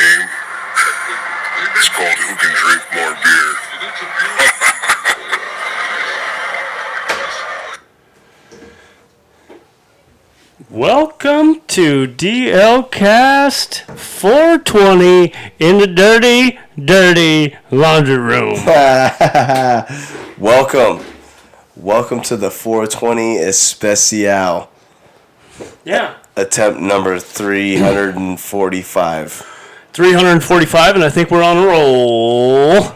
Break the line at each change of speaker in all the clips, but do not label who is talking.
game. It's called Who Can Drink More Beer.
Welcome to DLCast 420 in the dirty, dirty laundry room.
Welcome to the 420 Especial.
Yeah.
Attempt number 345.
345, and I think we're on a roll.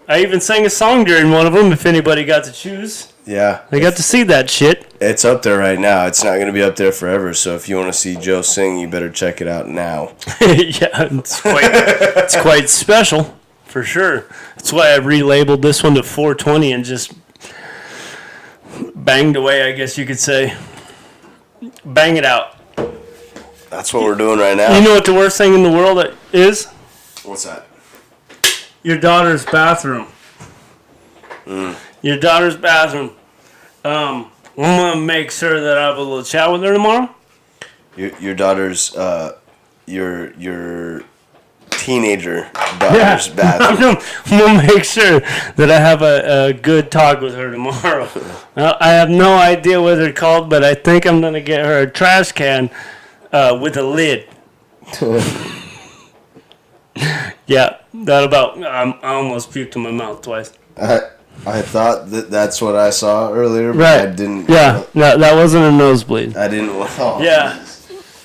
I even sang a song during one of them, if anybody got to choose.
Yeah.
They got to see that shit.
It's up there right now. It's not going to be up there forever, so if you want to see Joe sing, you better check it out now.
Yeah, it's quite special, for sure. That's why I relabeled this one to 420 and just banged away, I guess you could say. Bang it out.
That's what we're doing right now.
You know what the worst thing in the world is?
What's that?
Your daughter's bathroom. Your daughter's bathroom. I'm going to make sure that I have a little chat with her tomorrow.
Your daughter's, your teenager daughter's bathroom.
I'm going to make sure that I have a good talk with her tomorrow. I have no idea what they're called, but I think I'm going to get her a trash can with a lid. Yeah, I almost puked in my mouth twice.
I thought that's what I saw earlier, but
Right.
I didn't.
Yeah, that wasn't a nosebleed.
I didn't. Oh.
Yeah.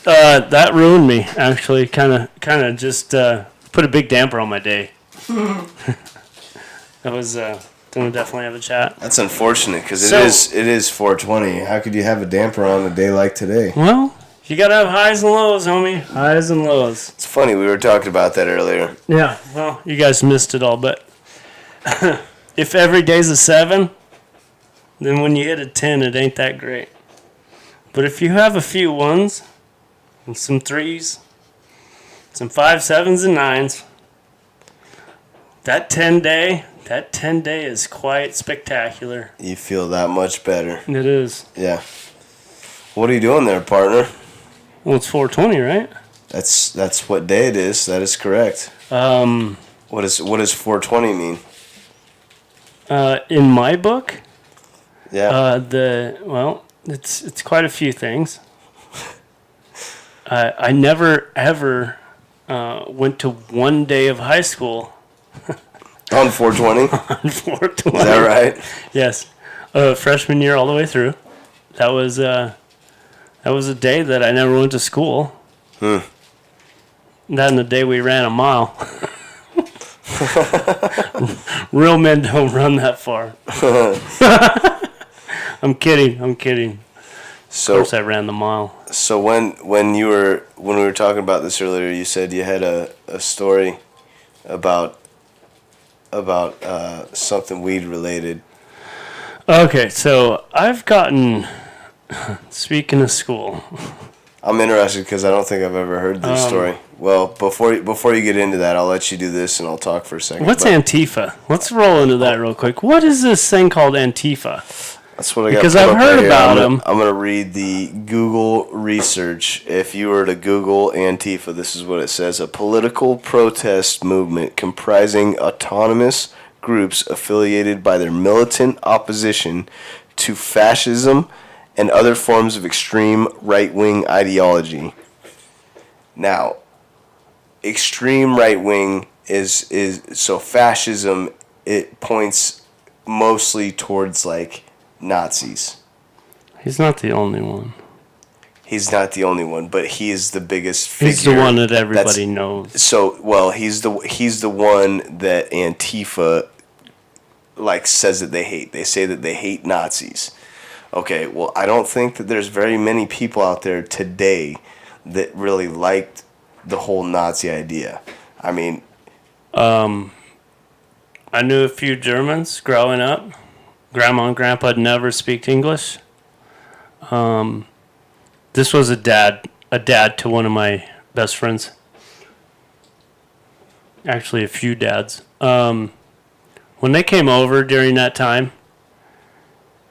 That ruined me, actually. Kind of just put a big damper on my day. That was gonna definitely have a chat.
That's unfortunate because
So-
it is 420. How could you have a damper on a day like today?
Well, you gotta have highs and lows, homie. Highs and lows.
It's funny, we were talking about that earlier.
Yeah. Well, you guys missed it all, but if every day's a 7, then when you hit a 10, it ain't that great. But if you have a few 1s and some 3s, some 5, 7s, and 9s, that 10 day is quite spectacular.
You feel that much better.
It is.
Yeah. What are you doing there, partner?
Well, it's 420, right?
That's what day it is. That is correct. What does 420 mean?
In my book,
Yeah.
it's quite a few things. I never ever went to one day of high school
On 420?
on 420.
Is that right?
Yes, freshman year all the way through. That was a day that I never went to school. That and the day we ran a mile. Real men don't run that far. I'm kidding. Of course, I ran the mile.
So when we were talking about this earlier, you said you had a story about something weed related.
Okay, so I've gotten. Speaking of school,
I'm interested because I don't think I've ever heard this story. Well, before you get into that, I'll let you do this and I'll talk for a second.
what's Antifa? Let's roll into that real quick. What is this thing called Antifa?
That's what I got.
Because
put
I've
up
heard
right here.
about them.
I'm going to read the Google research. If you were to Google Antifa, this is what it says. A political protest movement comprising autonomous groups affiliated by their militant opposition to fascism and other forms of extreme right-wing ideology. Now, extreme right-wing is so fascism, it points mostly towards like Nazis.
He's not the only one.
He's not the only one, but he is the biggest figure.
He's the one that everybody knows.
So, well, he's the one that Antifa like says that they hate. They say that they hate Nazis. Okay, well, I don't think that there's very many people out there today that really liked the whole Nazi idea. I mean,
I knew a few Germans growing up. Grandma and Grandpa never speak English. This was a dad to one of my best friends. Actually, a few dads. When they came over during that time,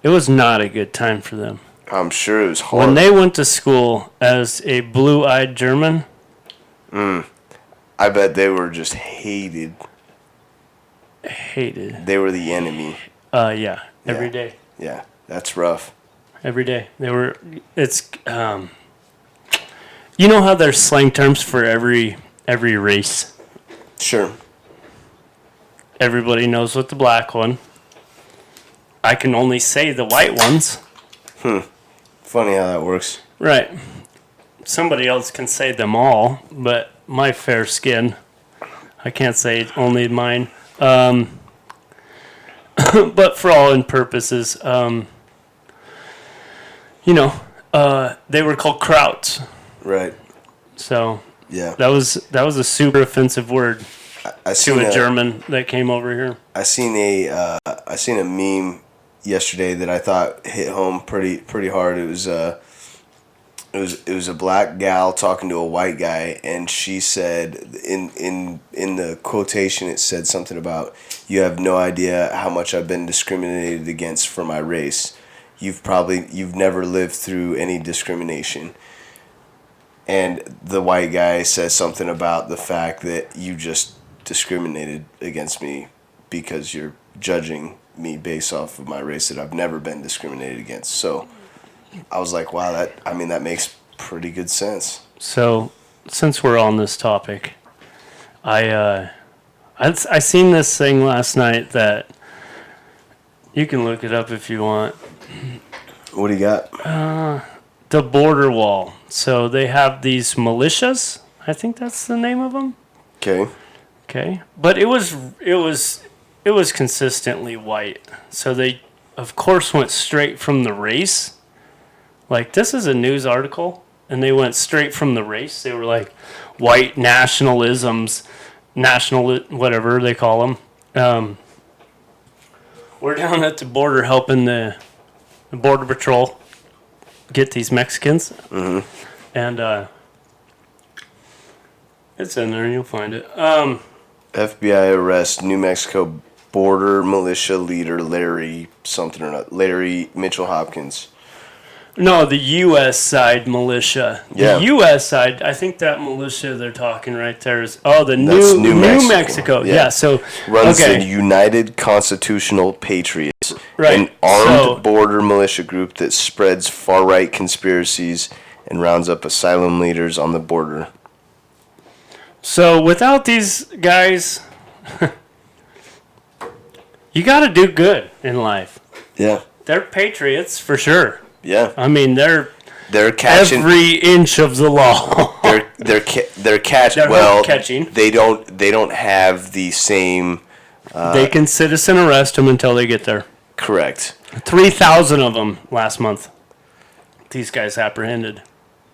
it was not a good time for them.
I'm sure it was hard.
When they went to school as a blue-eyed German,
I I bet they were just hated.
Hated.
They were the enemy.
Yeah. Every
Yeah.
day.
Yeah, that's rough.
Every day. They were. It's. You know how there's slang terms for every race.
Sure.
Everybody knows what the black one. I can only say the white ones.
Funny how that works.
Right. Somebody else can say them all, but my fair skin, I can't say only mine. But for all in purposes, they were called krauts.
Right.
So
Yeah.
that was a super offensive word
I
to
seen
a German that came over here.
I seen a meme yesterday that I thought hit home pretty hard. It was a black gal talking to a white guy, and she said in the quotation it said something about, "You have no idea how much I've been discriminated against for my race. You've never lived through any discrimination." And the white guy says something about the fact that you just discriminated against me because you're judging me based off of my race that I've never been discriminated against. So I was like, wow, that makes pretty good sense.
So since we're on this topic, I seen this thing last night that you can look it up if you want.
What do you got?
The border wall. So they have these militias. I think that's the name of them.
Okay.
Okay, but it was consistently white. So they, of course, went straight from the race. Like, this is a news article, and they went straight from the race. They were like white nationalisms, whatever they call them. We're down at the border helping the border patrol get these Mexicans, and it's in there. You'll find it.
FBI arrests New Mexico border militia leader Larry Mitchell Hopkins.
No, the U.S. side militia.
Yeah.
The U.S. side, I think that militia they're talking right there is, the
That's
New Mexico.
Yeah.
Yeah, so,
Runs
okay.
the United Constitutional Patriots,
Right.
an armed
So-
border militia group that spreads far-right conspiracies and rounds up asylum leaders on the border.
So without these guys, you got to do good in life.
Yeah.
They're patriots for sure.
Yeah.
I mean, they're
catching
every inch of the law.
they're catching
They're
well
catching.
They don't have the same
They can citizen arrest them until they get there.
correct.
3,000 of them last month. These guys apprehended.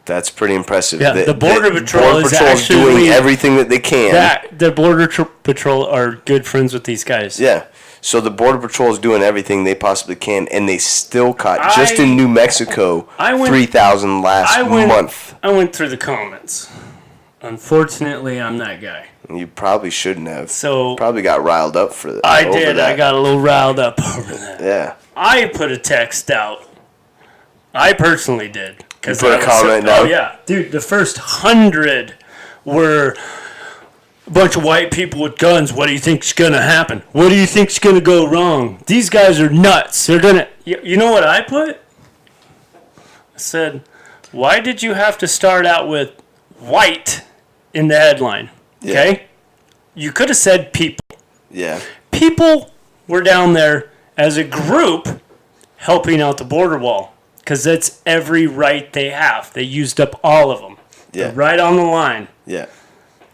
That's pretty impressive.
Yeah, the Border Patrol is
doing
actually-
everything that they can.
The Border Patrol are good friends with these guys.
Yeah. So the Border Patrol is doing everything they possibly can, and they still caught, just in New Mexico, 3,000 last month.
I went through the comments. Unfortunately, I'm that guy.
You probably shouldn't have.
So
Probably got riled up for that.
I did. I got a little riled up over that.
Yeah.
I put a text out. I personally did.
You put a comment down?
Oh, yeah. Dude, the first 100 were a bunch of white people with guns. What do you think's going to happen? What do you think's going to go wrong? These guys are nuts. They're going to... You know what I put? I said, why did you have to start out with white in the headline? Okay?
Yeah.
You could have said people.
Yeah.
People were down there as a group helping out the border wall because that's every right they have. They used up all of them.
Yeah.
They're right on the line.
Yeah.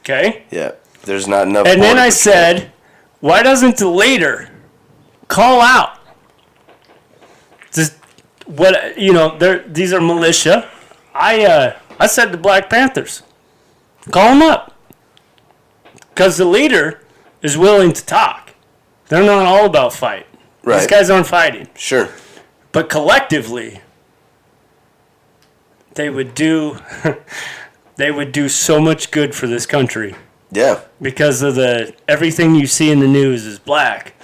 Okay?
Yeah. There's not enough.
And then
Border
I
Patrol.
said, why doesn't the leader call out? Just these are militia. I said the Black Panthers, call them up. Because the leader is willing to talk. They're not all about fight.
Right.
These guys aren't fighting.
Sure.
But collectively, they would do so much good for this country
Yeah.
because of everything you see in the news is black,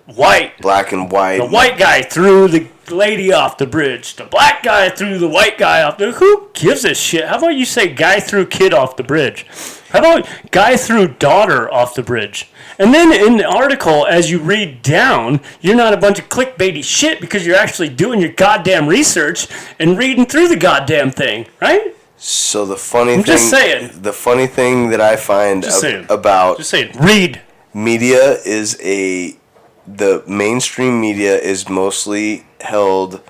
white.
Black and white.
The white guy threw the lady off the bridge. The black guy threw the white guy off the... Who gives a shit? How about you say guy threw kid off the bridge? How about guy threw daughter off the bridge? And then in the article, as you read down, you're not a bunch of clickbaity shit because you're actually doing your goddamn research and reading through the goddamn thing, right?
So the funny thing,
just saying.
the funny thing that I find about
Just saying, read.
media is the mainstream media is mostly held,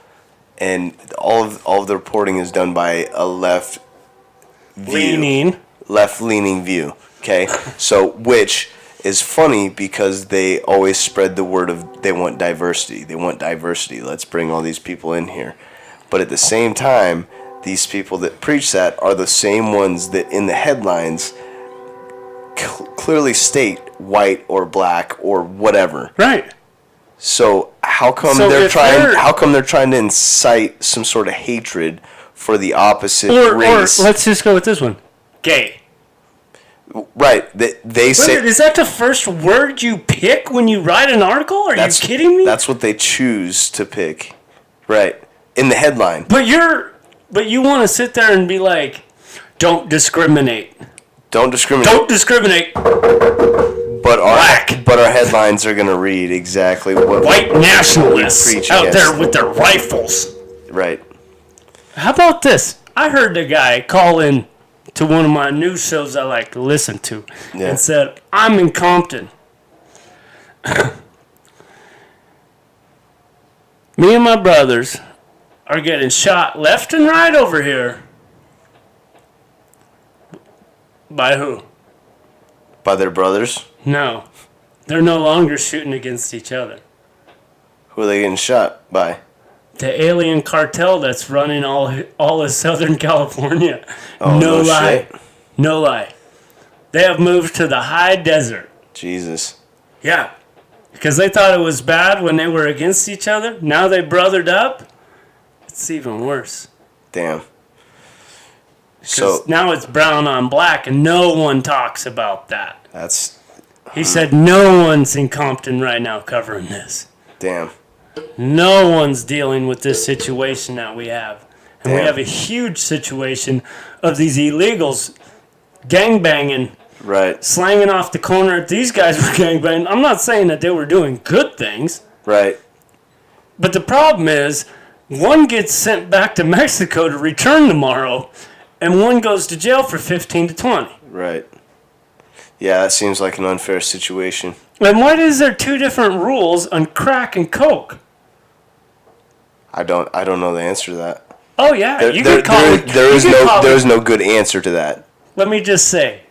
and all of the reporting is done by a left leaning view. Okay, so which is funny because they always spread the word of they want diversity. They want diversity. Let's bring all these people in here. But at the same time, these people that preach that are the same ones that in the headlines clearly state white or black or whatever.
Right.
So how come How come they're trying to incite some sort of hatred for the opposite race?
Or let's just go with this one. Gay.
Right. They say.
Wait, is that the first word you pick when you write an article? Are you kidding me?
That's what they choose to pick. Right. In the headline.
But you want to sit there and be like, don't discriminate.
Don't discriminate.
Don't discriminate.
But our headlines are going to read exactly what
white nationalists out there with their rifles.
Right.
How about this? I heard the guy call in to one of my news shows I like to listen to and said, I'm in Compton. Me and my brothers are getting shot left and right over here. By who?
By their brothers?
No. They're no longer shooting against each other.
Who are they getting shot by?
The alien cartel that's running all of Southern California.
Oh, no lie.
Shit. No lie. They have moved to the high desert.
Jesus.
Yeah. Because they thought it was bad when they were against each other. Now they brothered up. It's even worse.
Damn.
So now it's brown on black, and no one talks about that. He said no one's in Compton right now covering this.
Damn.
No one's dealing with this situation that we have. And we have a huge situation of these illegals gangbanging.
Right.
Slanging off the corner. These guys were gangbanging. I'm not saying that they were doing good things.
Right.
But the problem is, one gets sent back to Mexico to return tomorrow, and one goes to jail for 15 to 20.
Right. Yeah, that seems like an unfair situation.
And why is there two different rules on crack and coke?
I don't know the answer to that.
Oh yeah,
there is no good answer to that.
Let me just say,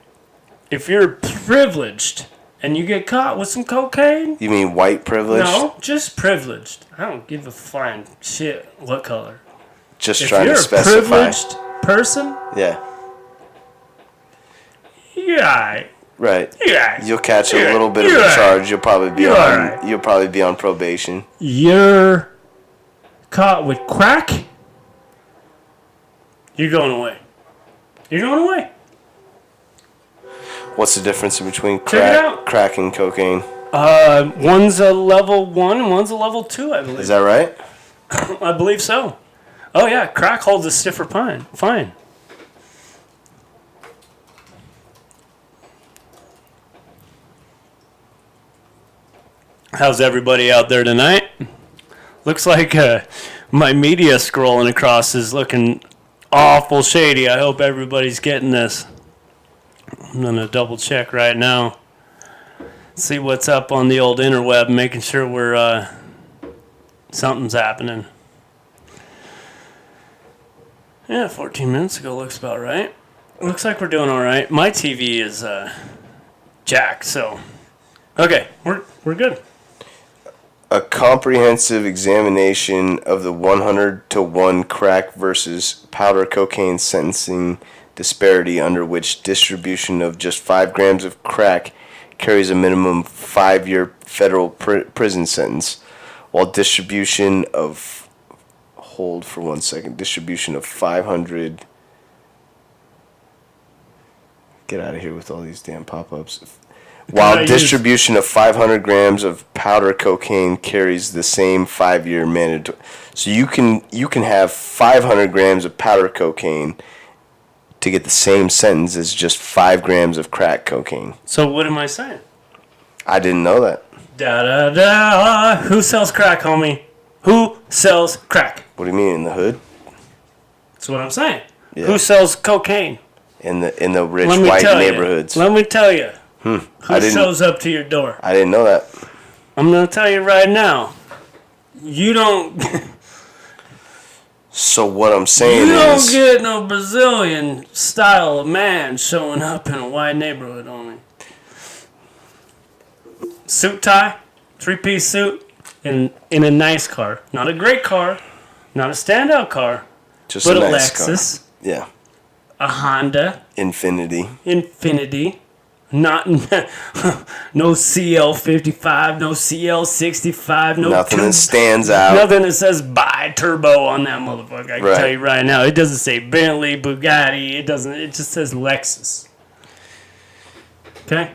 if you're privileged and you get caught with some cocaine,
you mean white privilege?
No, just privileged. I don't give a flying shit what color.
Just trying to specify.
If you're a privileged person,
yeah,
yeah.
Right.
Yeah.
You'll catch a little bit of a charge. You'll probably be on probation.
You're caught with crack. You're going away. You're going away.
What's the difference between crack and cocaine?
One's a level 1 and one's a level 2, I believe.
Is that right?
I believe so. Oh yeah, crack holds a stiffer fine. How's everybody out there tonight? Looks like my media scrolling across is looking awful shady. I hope everybody's getting this. I'm going to double check right now. See what's up on the old interweb, making sure we're something's happening. Yeah, 14 minutes ago looks about right. Looks like we're doing all right. My TV is jacked, so okay, we're good.
A comprehensive examination of the 100-to-1 crack versus powder cocaine sentencing disparity under which distribution of just 5 grams of crack carries a minimum 5-year federal prison sentence, while distribution of 500... Get out of here with all these damn pop-ups. While distribution of 500 grams of powder cocaine carries the same 5-year mandatory. So you can have 500 grams of powder cocaine to get the same sentence as just 5 grams of crack cocaine.
So what am I saying?
I didn't know that.
Da da da. Who sells crack, homie? Who sells crack?
What do you mean, in the hood?
That's what I'm saying.
Yeah.
Who sells cocaine?
In the rich
Let me
white
tell
neighborhoods?
you. Let me tell you.
I
Who
didn't.
shows up to your door?
I didn't know that.
I'm gonna tell you right now. You don't.
So what I'm saying
You don't
is,
get no Brazilian style of man showing up in a white neighborhood only. Suit tie, 3-piece suit, in a nice car. Not a great car, not a standout car,
just
but
a
a
nice
Lexus,
car. Yeah,
a Honda
Infinity.
Infinity. Not no CL55, no CL65, no
Nothing
two-
that stands out.
Nothing that says bi-turbo on that motherfucker. I can
Right.
tell you right now. It doesn't say Bentley, Bugatti. It doesn't. It just says Lexus. Okay.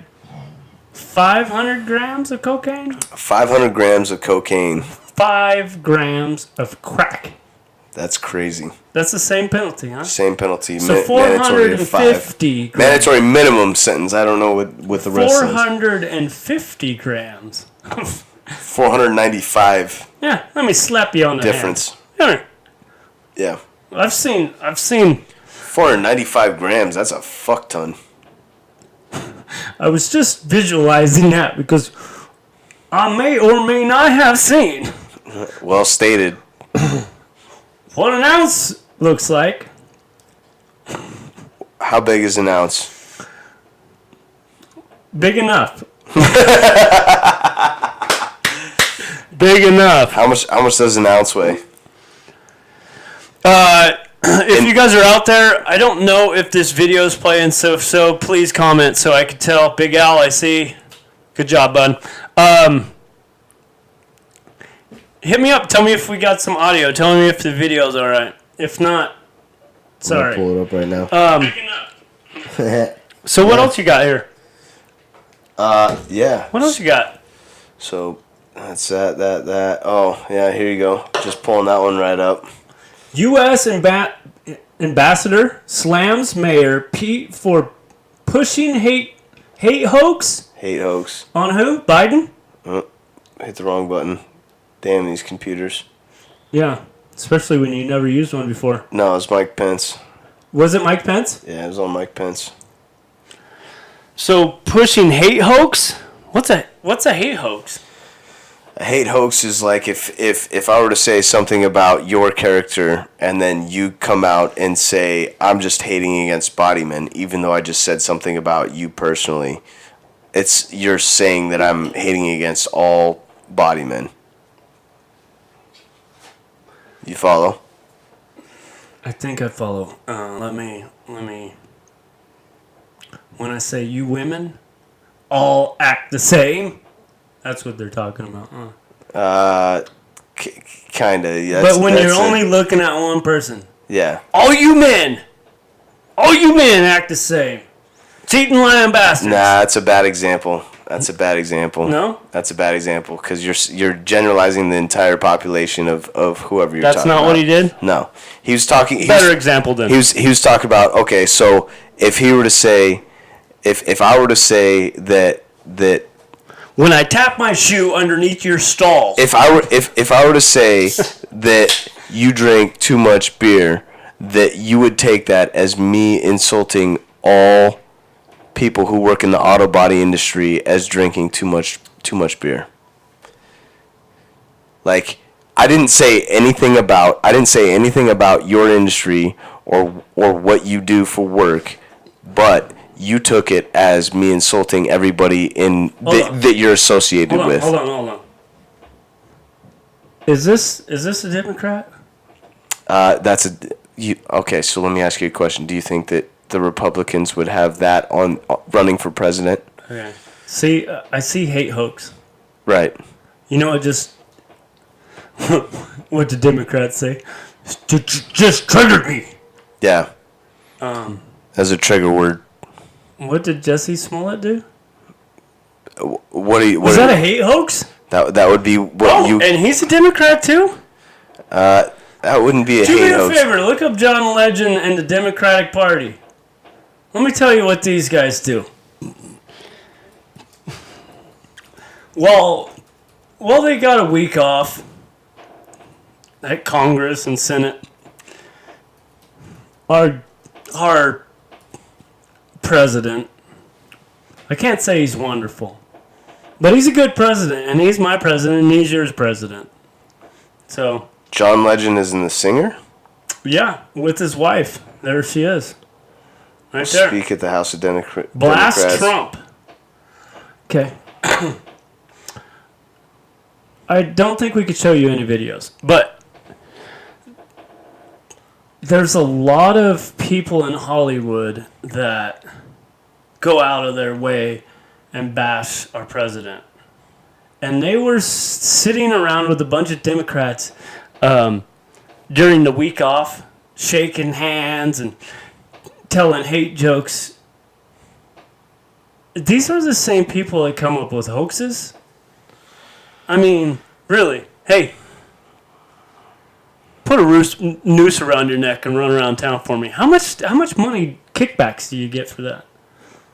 500 grams of cocaine.
500 grams of cocaine.
5 grams of crack.
That's crazy.
That's the same penalty, huh?
Same penalty.
So
mandatory of 5.
450 grams.
Mandatory minimum sentence. I don't know what the rest is.
450 grams.
495
Yeah, let me slap you on the
difference.
hand. Come here.
Yeah.
I've seen
495 grams. That's a fuck ton.
I was just visualizing that because I may or may not have seen
Well stated.
what an ounce looks like.
How big is an ounce?
Big enough. Big enough.
How much does an ounce weigh?
If you guys are out there, I don't know if this video is playing, so please comment so I can tell. Big Al, I see. Good job, bud. Hit me up. Tell me if we got some audio. Tell me if the video's all right. If not, sorry.
Pull it up right now.
So what else you got here?
Yeah.
What else you got?
So that's that. Oh, yeah, here you go. Just pulling that one right up.
U.S. Ambassador slams Mayor Pete for pushing hate hoax
Hate hoax.
on who? Biden?
Hit the wrong button. Damn these computers.
Yeah, especially when you never used one before.
No, it's Mike Pence.
Was it Mike Pence?
Yeah, it was on Mike Pence.
So pushing hate hoax? What's a hate hoax?
A hate hoax is like if I were to say something about your character and then you come out and say, I'm just hating against bodymen, even though I just said something about you personally. You're saying that I'm hating against all bodymen. You follow?
I think I follow. Let me. When I say you women all act the same, that's what they're talking about.
Kinda. Yeah,
But when you're only looking at one person,
yeah.
all you men act the same. Cheating, lying bastards.
Nah, that's a bad example. That's a bad example.
No?
That's a bad example because you're generalizing the entire population of whoever you're
That's
talking
not
about.
what he did?
No. He was talking...
Better example then.
He was talking about, okay, so if he were to say... If I were to say that
when I tap my shoe underneath your stall.
if I were to say that you drink too much beer, that you would take that as me insulting all people who work in the auto body industry as drinking too much beer. Like, I didn't say anything about your industry or what you do for work, but you took it as me insulting everybody that you're associated with.
Hold on. Is this a Democrat?
Okay, so let me ask you a question. Do you think that the Republicans would have that on running for president?
Okay. See, I see hate hoax.
Right.
You know what what the Democrats say? Just triggered me.
Yeah. As a trigger word.
What did Jesse Smollett do?
What do you?
Was that a hate hoax?
That would be what you.
And he's a Democrat too?
That wouldn't be a
Do me
hate
a
hoax.
favor, look up John Legend and the Democratic Party. Let me tell you what these guys do. Well, they got a week off at Congress and Senate. Our president, I can't say he's wonderful, but he's a good president, and he's my president, and he's yours president. So,
John Legend isn't the singer?
yeah, with his wife. There she is. Right there.
Speak at the House of
Blast
Democrats.
Trump. Okay. I don't think we could show you any videos, but there's a lot of people in Hollywood that go out of their way and bash our president. And they were sitting around with a bunch of Democrats during the week off, shaking hands and telling hate jokes. These are the same people that come up with hoaxes. I mean, really. Hey, put a noose around your neck and run around town for me. How much money kickbacks do you get for that?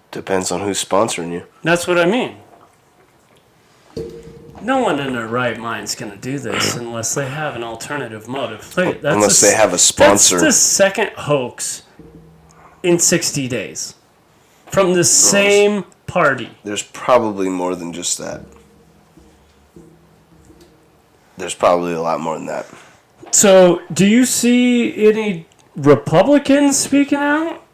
Depends on who's sponsoring you.
That's what I mean. No one in their right mind is going to do this unless they have an alternative motive.
Unless they have a sponsor.
That's the second hoax in 60 days from the same party.
There's probably more than just that. There's probably a lot more than that.
So, do you see any Republicans speaking out?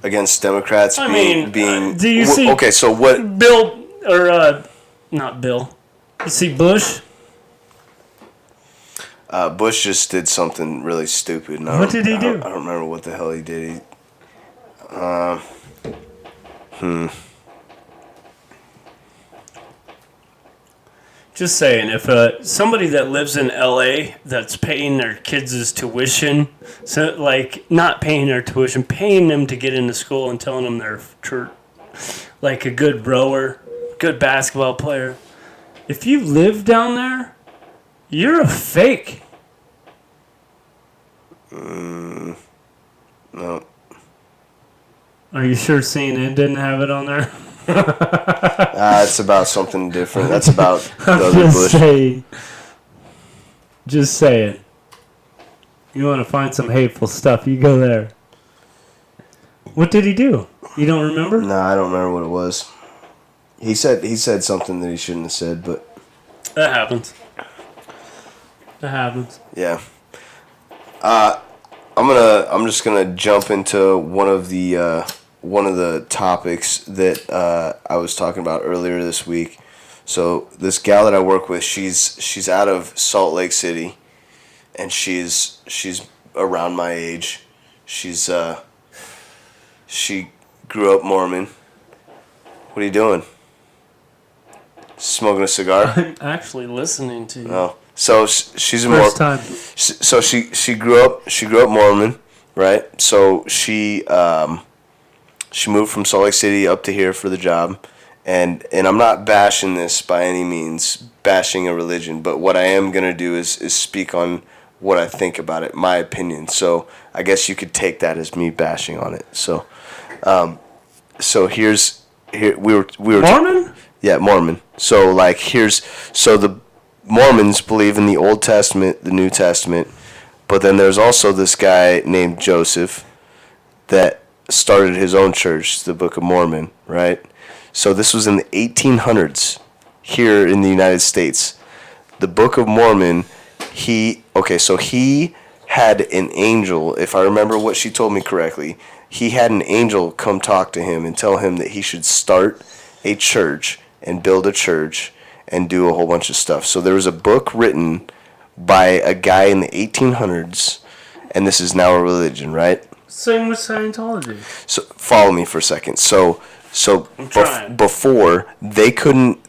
Against Democrats being...
do you see...
Okay, so what...
Bill, or, not Bill. You see Bush?
Bush just did something really stupid. And
What did he do?
I don't remember what the hell he did.
Just saying, if somebody that lives in LA that's paying their kids' tuition, so like not paying their tuition, paying them to get into school and telling them they're like a good rower, good basketball player. If you live down there, you're a fake.
No.
Are you sure CNN didn't have it on there?
It's about something different. That's about the other Bush.
Just saying. You want to find some hateful stuff, you go there. What did he do? You don't remember?
No, I don't remember what it was. He said something that he shouldn't have said, but
That happens.
yeah. I'm just gonna jump into one of the topics that I was talking about earlier this week. So this gal that I work with, she's out of Salt Lake City, and she's around my age. She grew up Mormon. What are you doing? Smoking a cigar?
I'm actually listening to you.
Oh, so she's a
First time.
So she grew up Mormon, right? So she moved from Salt Lake City up to here for the job, and I'm not bashing this by any means, bashing a religion, but what I am gonna do is speak on what I think about it, my opinion. So I guess you could take that as me bashing on it. So, so here we were
Mormon?
Yeah, Mormon. So the Mormons believe in the Old Testament, the New Testament, but then there's also this guy named Joseph that started his own church, the Book of Mormon, right? So this was in the 1800s here in the United States. The Book of Mormon, he had an angel, if I remember what she told me correctly, he had an angel come talk to him and tell him that he should start a church and build a church and do a whole bunch of stuff. So there was a book written by a guy in the 1800s, and this is now a religion, right?
Same with Scientology.
So follow me for a second. So
trying.
before they couldn't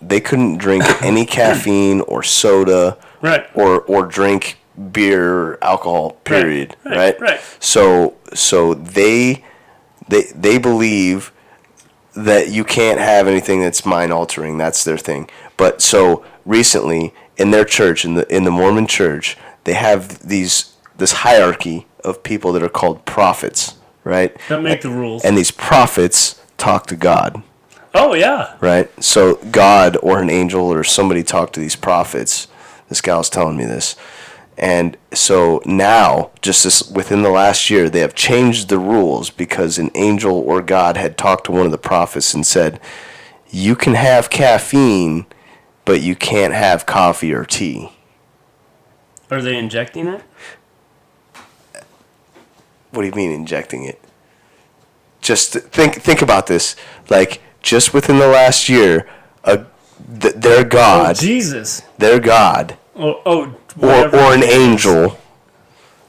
drink any caffeine or soda,
Right.
or drink beer or alcohol. Period. Right. So they believe that you can't have anything that's mind altering. That's their thing. But so recently in their church, in the Mormon church, they have this hierarchy of people that are called prophets, right?
That make the rules.
And these prophets talk to God,
Oh yeah.
right? So God or an angel or somebody talked to these prophets. This gal was telling me this. And so now, within the last year, they have changed the rules because an angel or God had talked to one of the prophets and said, you can have caffeine, but you can't have coffee or tea.
Are they injecting it?
What do you mean injecting it? Just think about this. Like, just within the last year, their God,
Oh, Jesus.
their God, or
Whatever
an
it is.
angel,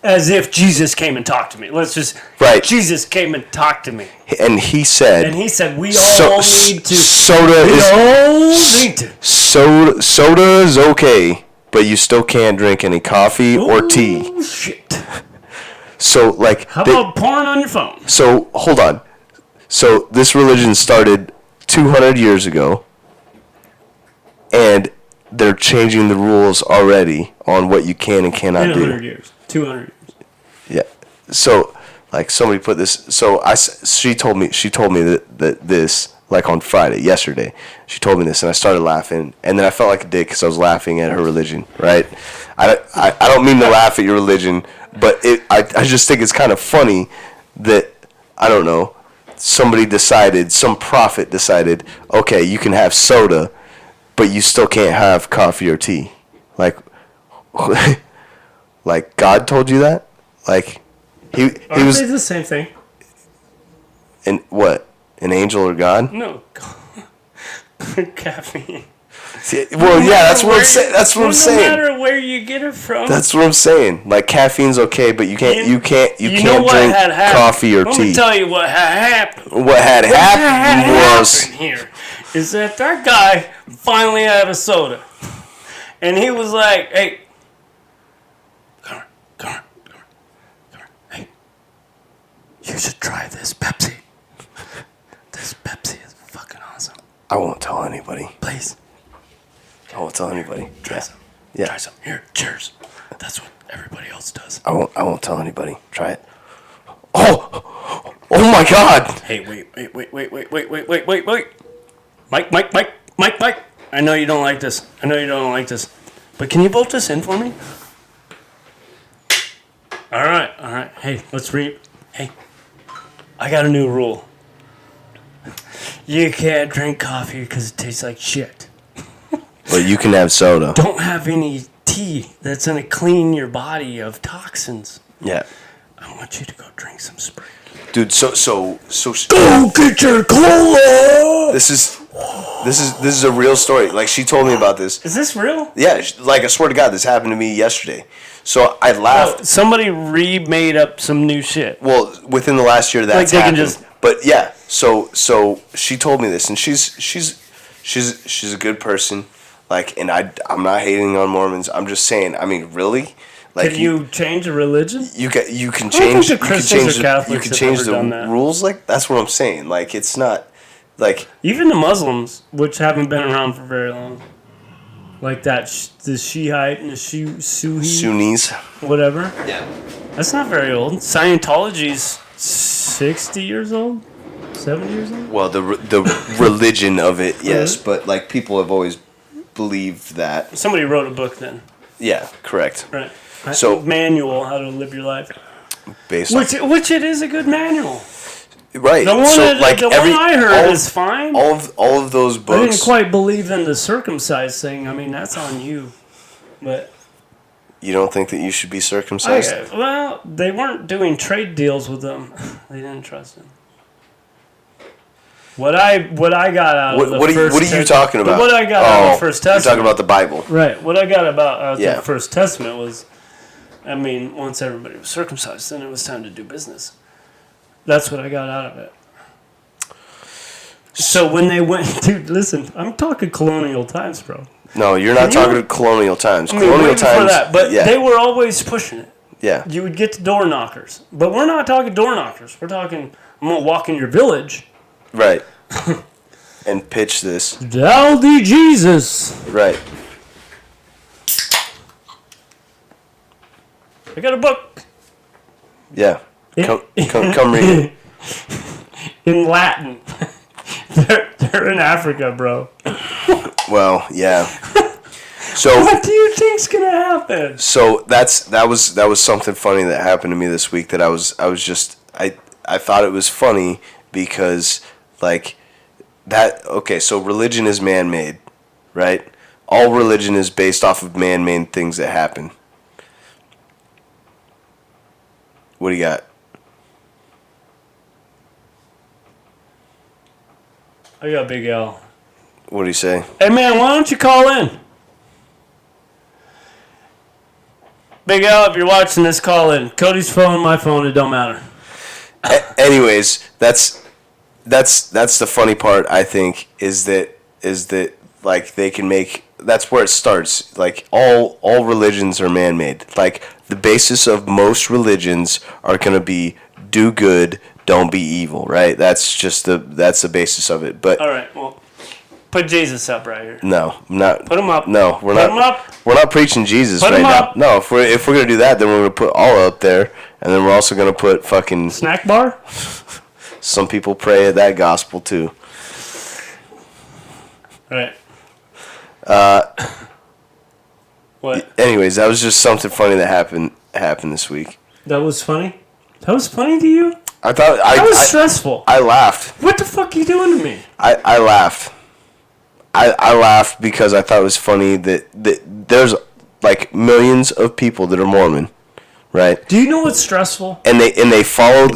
As if Jesus came and talked to me. Let's just.
Right.
Jesus came and talked to me.
and he said,
And he said, we
So-
all need to.
soda
We
is
all need to.
soda is okay, but you still can't drink any coffee or tea.
Oh, shit.
So like,
How about porn on your phone?
so hold on. So this religion started 200 years ago, and they're changing the rules already on what you can and cannot
In
do.
100 years. 200 years.
Yeah. So like somebody put this. So she told me that this, like on Friday, yesterday. She told me this, and I started laughing, and then I felt like a dick because I was laughing at her religion. Right? I don't mean to laugh at your religion, but I just think it's kind of funny that, I don't know, some prophet decided, okay, you can have soda, but you still can't have coffee or tea. Like, like God told you that? Like, he
Aren't
was,
they the same thing?
and what? An angel or God?
No. Caffeine.
Well, yeah, that's what I'm saying. That's what I'm
No
saying.
matter where you get it from.
That's what I'm saying. Like, caffeine's okay, but you can't
know
drink
what had
coffee or
Let
tea.
me tell you what had happened.
What had happened was,
happened here is that guy finally had a soda. And he was like, hey, come on. Hey, you should try this Pepsi. This Pepsi is fucking awesome.
I won't tell anybody.
Please,
I won't tell anybody.
try some.
Yeah.
Try some. Here, cheers. That's what everybody else does.
I won't tell anybody. Try it. Oh my God!
Hey, wait. Mike. I know you don't like this. But can you bolt this in for me? All right. Hey, let's read. Hey, I got a new rule. You can't drink coffee because it tastes like shit.
But you can have soda.
Don't have any tea that's going to clean your body of toxins.
Yeah,
I want you to go drink some Sprite.
dude. So.
Go get your cola!
This is a real story. Like, she told me about this.
Is this real?
Yeah, like, I swear to God, this happened to me yesterday. So I laughed.
Oh, somebody remade up some new shit.
Well, within the last year, that's
Like, they can
happened. But yeah, so she told me this, and she's a good person. Like, and I'm not hating on Mormons. I'm just saying. I mean, really, like,
Can you change a religion?
you can change.
think the
You can
Christians
change
or Catholics
you can
have
change
ever done that.
the rules. Like, that's what I'm saying. Like, it's not like
Even the Muslims, which haven't been around for very long, like that, the Shiite and the Sunni,
Sunnis.
whatever.
Yeah.
That's not very old. Scientology's 60 years old, 70 years old.
Well, the religion of it, yes, but like, people have always believed that.
Somebody wrote a book then,
Yeah, correct.
right?
So-
manual how to live your life,
Based on
which it is a good manual.
right.
The one,
So,
that,
like,
the
every
one I heard
all,
is fine.
all of those
I
books.
didn't quite believe in the circumcised thing. I mean, that's on you. But
You don't think that you should be circumcised?
well, they weren't doing trade deals with them. They didn't trust him. What I got out of the
What
first
are you talking about?
What I got out of the First
You're
Testament.
talking about the Bible.
Right. What I got out of
Yeah.
the First Testament was, I mean, once everybody was circumcised, then it was time to do business. That's what I got out of it. So when they went, dude, listen, I'm talking colonial times, bro.
No, you're not talking colonial times.
I mean,
Colonial
way before
times.
that, but
yeah,
they were always pushing it.
yeah.
You would get to door knockers, but we're not talking door knockers. We're talking, I'm gonna walk in your village.
Right. And pitch this.
Dowdy Jesus.
Right.
I got a book.
Yeah. Come read it.
In Latin. They're in Africa, bro.
Well, yeah. So
What do you think's gonna happen?
So that was something funny that happened to me this week that I thought it was funny because like that okay, so religion is man-made, right? All religion is based off of man-made things that happen. What do you got?
I got Big L.
What do you say?
Hey man, why don't you call in? Big L, if you're watching this, call in. Cody's phone, my phone, it don't matter.
Anyways, that's the funny part, I think, is that like they can make, that's where it starts. Like all religions are man-made. Like the basis of most religions are going to be do good, don't be evil, right? That's the basis of it. But
All right, well, put Jesus up right here.
no, I'm not.
Put him up.
No, we're
Put
not.
him up.
We're not preaching Jesus
Put
right
him
now.
up.
No, if we're gonna do that, then we're gonna put Allah up there, and then we're also gonna put fucking.
Snack bar?
Some people pray at that gospel too.
All right. What?
Anyways, that was just something funny that happened this week.
That was funny? That was funny to you?
I thought
That was stressful.
I laughed.
What the fuck are you doing to me?
I laughed. I laughed because I thought it was funny that there's like millions of people that are Mormon, right?
Do you know what's stressful?
And they follow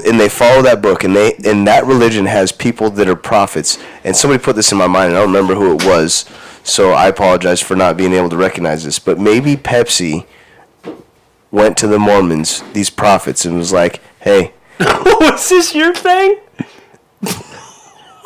that book, and that religion has people that are prophets. And somebody put this in my mind, and I don't remember who it was, so I apologize for not being able to recognize this. But maybe Pepsi went to the Mormons, these prophets, and was like, "Hey,
Was this your thing?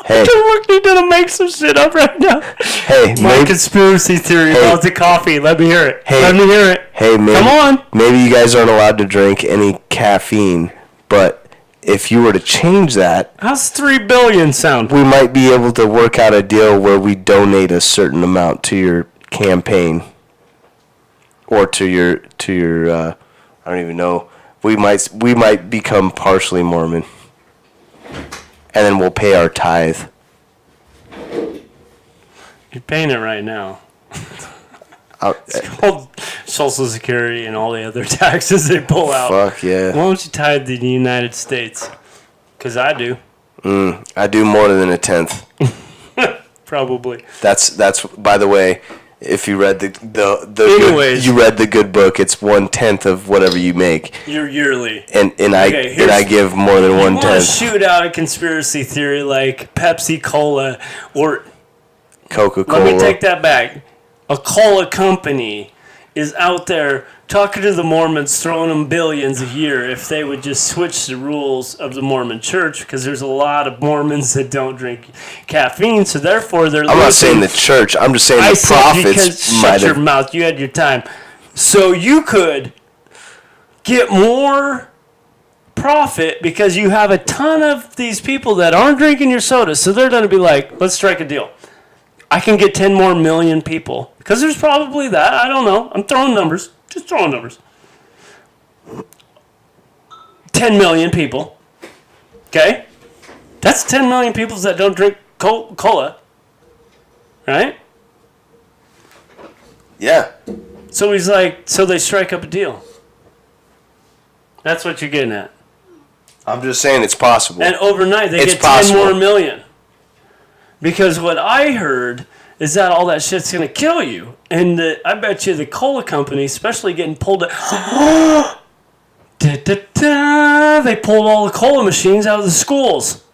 hey,
You're gonna make some shit up right now.
hey,
My
maybe,
conspiracy theory
Hey.
about the coffee. Let me hear it.
Hey.
Let me hear it.
hey, maybe,
Come on.
maybe you guys aren't allowed to drink any caffeine, but if you were to change that,
How's 3 billion sound?
we might be able to work out a deal where we donate a certain amount to your campaign, or to your I don't even know. We might become partially Mormon, and then we'll pay our tithe.
You're paying it right now.
I'll-
Called Social Security and all the other taxes they pull out.
fuck
Why
yeah!
don't you tithe to the United States? Because I do.
I do more than a tenth.
Probably.
That's by the way. If you read the
Anyways.
you read the good book, it's 1/10 of whatever you make,
You're yearly.
and
Okay,
I give more than
You want to
1/10.
shoot out a conspiracy theory like Pepsi Cola, or
Coca-Cola.
let me take that back. A cola company is out there talking to the Mormons, throwing them billions a year if they would just switch the rules of the Mormon church, because there's a lot of Mormons that don't drink caffeine, so therefore they're
I'm not saying the church. I'm just saying the prophets
shut
might
your
have.
mouth. You had your time. So you could get more profit because you have a ton of these people that aren't drinking your soda. So they're going to be like, let's strike a deal. I can get 10 more million people. Because there's probably that. I don't know. I'm throwing numbers. Just throwing numbers. 10 million people. Okay? That's 10 million people that don't drink cola. Right?
Yeah.
So he's like, so they strike up a deal. That's what you're getting at.
I'm just saying it's possible.
And overnight they
It's
get
possible.
10 more million. Because what I heard is that all that shit's going to kill you. And I bet you the cola company, especially getting pulled out. They pulled all the cola machines out of the schools.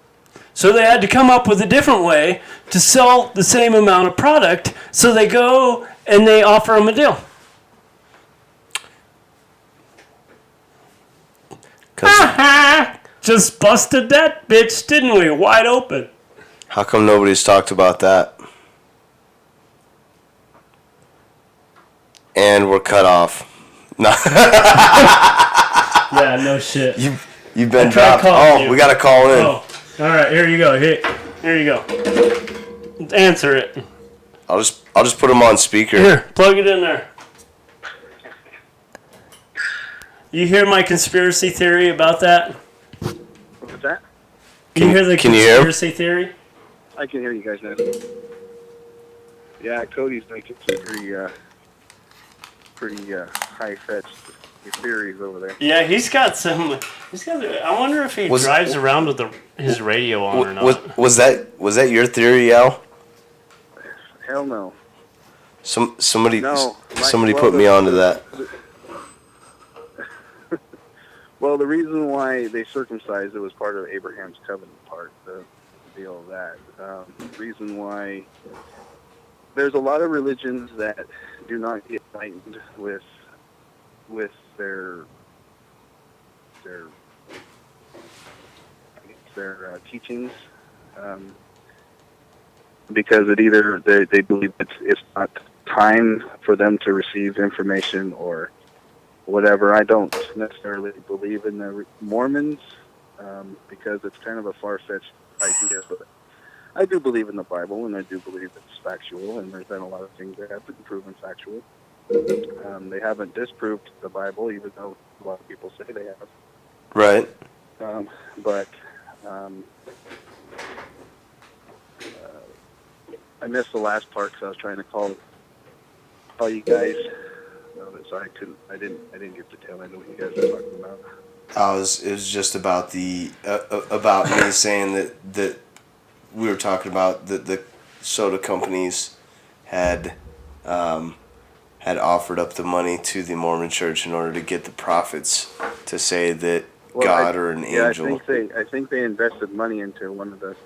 So they had to come up with a different way to sell the same amount of product. So they go and they offer them a deal.
'Cause
Just busted that bitch, didn't we? Wide open.
how come nobody's talked about that? And we're cut off. No,
Yeah, no shit.
you've been
I tried
dropped.
calling
Oh,
you.
we gotta call in.
Oh, all right. Here you go. Here you go. Answer it.
I'll just put him on speaker.
Here, plug it in there. You hear my conspiracy theory about that? Can you hear the
can you hear him?
conspiracy theory?
I can hear you guys now. Yeah, Cody's making some pretty high-fetched theories over there.
Yeah, he's got some. I wonder if he
Was-
drives around with his radio on or not.
Was that your theory, Al?
Hell no.
Somebody
No,
put me onto that.
Well, the reason why they circumcised it was part of Abraham's covenant part, the deal of that. The reason why there's a lot of religions that do not get enlightened with their teachings, because they believe it's not time for them to receive information or whatever. I don't necessarily believe in the Mormons because it's kind of a far-fetched idea, but I do believe in the Bible, and I do believe it's factual, and there's been a lot of things that have been proven factual. They haven't disproved the Bible, even though a lot of people say they have.
Right.
But I missed the last part because I was trying to call you guys. So I didn't get the tail end of what you guys were talking about.
It was just about about me saying that we were talking about that the soda companies had offered up the money to the Mormon Church in order to get the prophets to say that God or an angel.
I think they invested money into one of the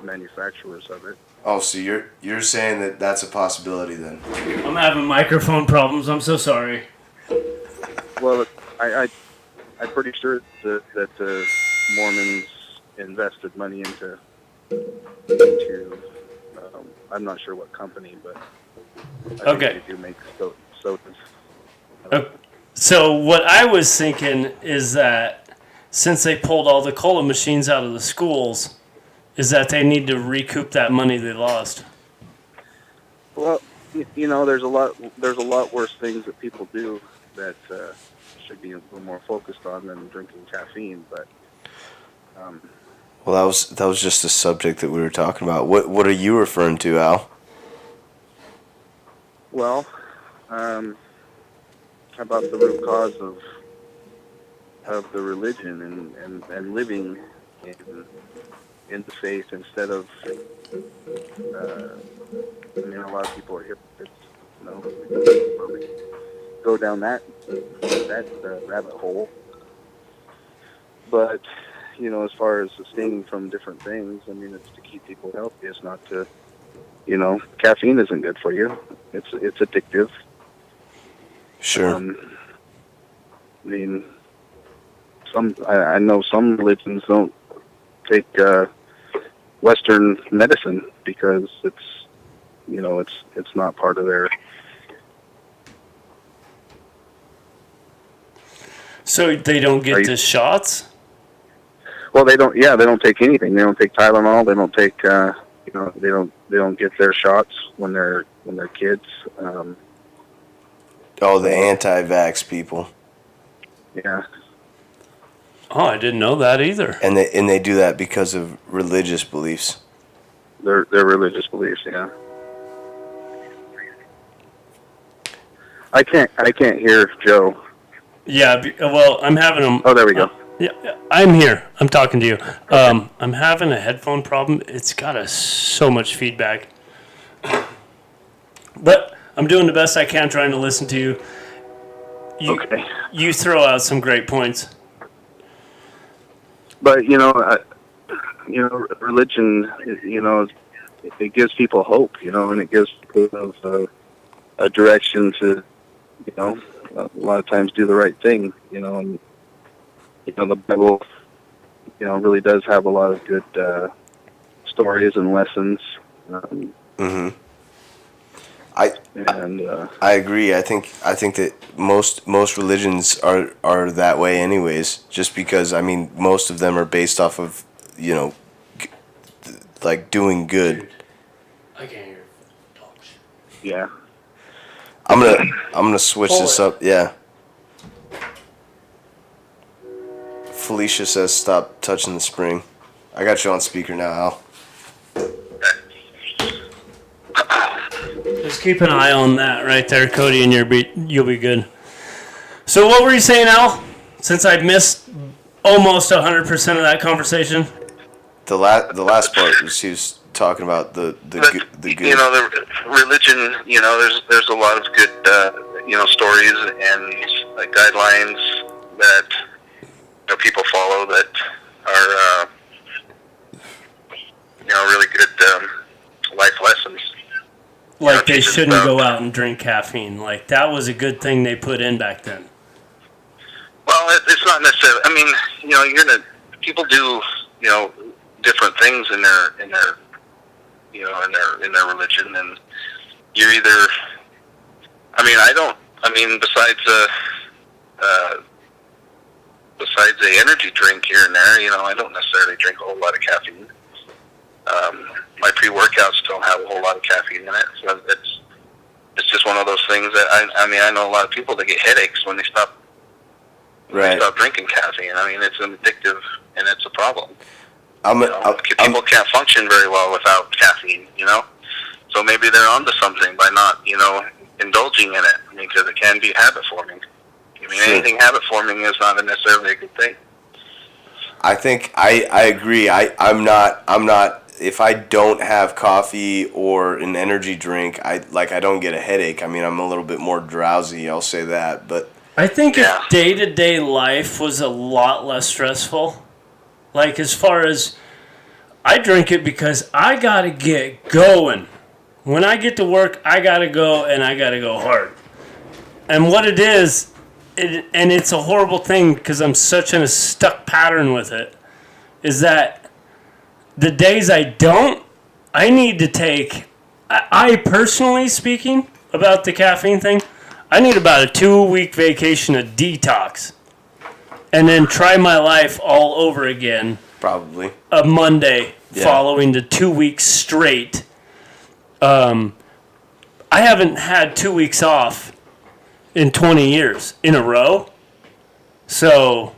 manufacturers of it.
Oh, so you're saying that that's a possibility then?
I'm having microphone problems. I'm so sorry.
Well, I'm pretty sure that the Mormons invested money into I'm not sure what company, but I think they do make sodas.
So what I was thinking is that since they pulled all the cola machines out of the schools, is that they need to recoup that money they lost.
Well, there's a lot worse things that people do that should be a little more focused on than drinking caffeine. But
well, that was just a subject that we were talking about. What are you referring to, Al?
well, about the root cause of the religion and living in the faith instead of a lot of people are hypocrites. Go down that rabbit hole. But as far as abstaining from different things, it's to keep people healthy. It's not to, caffeine isn't good for you. It's addictive.
Sure.
I know some religions don't take Western medicine because it's not part of their.
So they don't get the shots?
Well, they don't. Yeah, they don't take anything. They don't take Tylenol. They don't take. They don't get their shots when they're kids.
The anti-vax people.
Yeah.
Oh, I didn't know that either.
And they do that because of religious beliefs.
Their religious beliefs, yeah. I can't hear Joe.
Yeah, well, I'm having them.
Oh, there we go.
Yeah, I'm here. I'm talking to you. I'm having a headphone problem. It's got so much feedback. But I'm doing the best I can trying to listen to you.
Okay.
You throw out some great points.
But, religion, it gives people hope, and it gives people a direction to, a lot of times do the right thing, and, the Bible, really does have a lot of good stories and lessons.
Mm-hmm. I agree. I think that most religions are that way anyways, just because most of them are based off of like doing good.
I can't hear dogs.
Yeah.
I'm gonna switch this up. Yeah. Felicia says stop touching the spring. I got you on speaker now, Al.
Just keep an eye on that right there, Cody, and you'll be good. So what were you saying, Al? Since I missed almost 100% of that conversation.
The last part was he was talking about the good.
The religion. There's a lot of good stories and guidelines that people follow that are really good life lessons.
Like they shouldn't go out and drink caffeine. Like that was a good thing they put in back then.
Well, it's not necessarily. I mean, people do different things in their religion, and you're either. Besides the energy drink here and there, I don't necessarily drink a whole lot of caffeine. My pre-workouts don't have a whole lot of caffeine in it, so it's just one of those things that I know a lot of people that get headaches when they stop.
Right.
They stop drinking caffeine. I mean, it's addictive and it's a problem.
People
can't function very well without caffeine. So maybe they're onto something by not indulging in it, because it can be habit forming. Anything habit forming is not necessarily a good thing.
I think I agree. I'm not. If I don't have coffee or an energy drink, I don't get a headache. I'm a little bit more drowsy. I'll say that. But
I think if day-to-day life was a lot less stressful, like as far as I drink it because I gotta get going. When I get to work, I gotta go and I gotta go hard. And what it is. And it's a horrible thing because I'm such in a stuck pattern with it, is that the days I don't, I need to take, I personally speaking about the caffeine thing, I need about a 2-week vacation, a detox, and then try my life all over again.
Probably.
A Monday following the 2 weeks straight. I haven't had 2 weeks off in 20 years in a row. So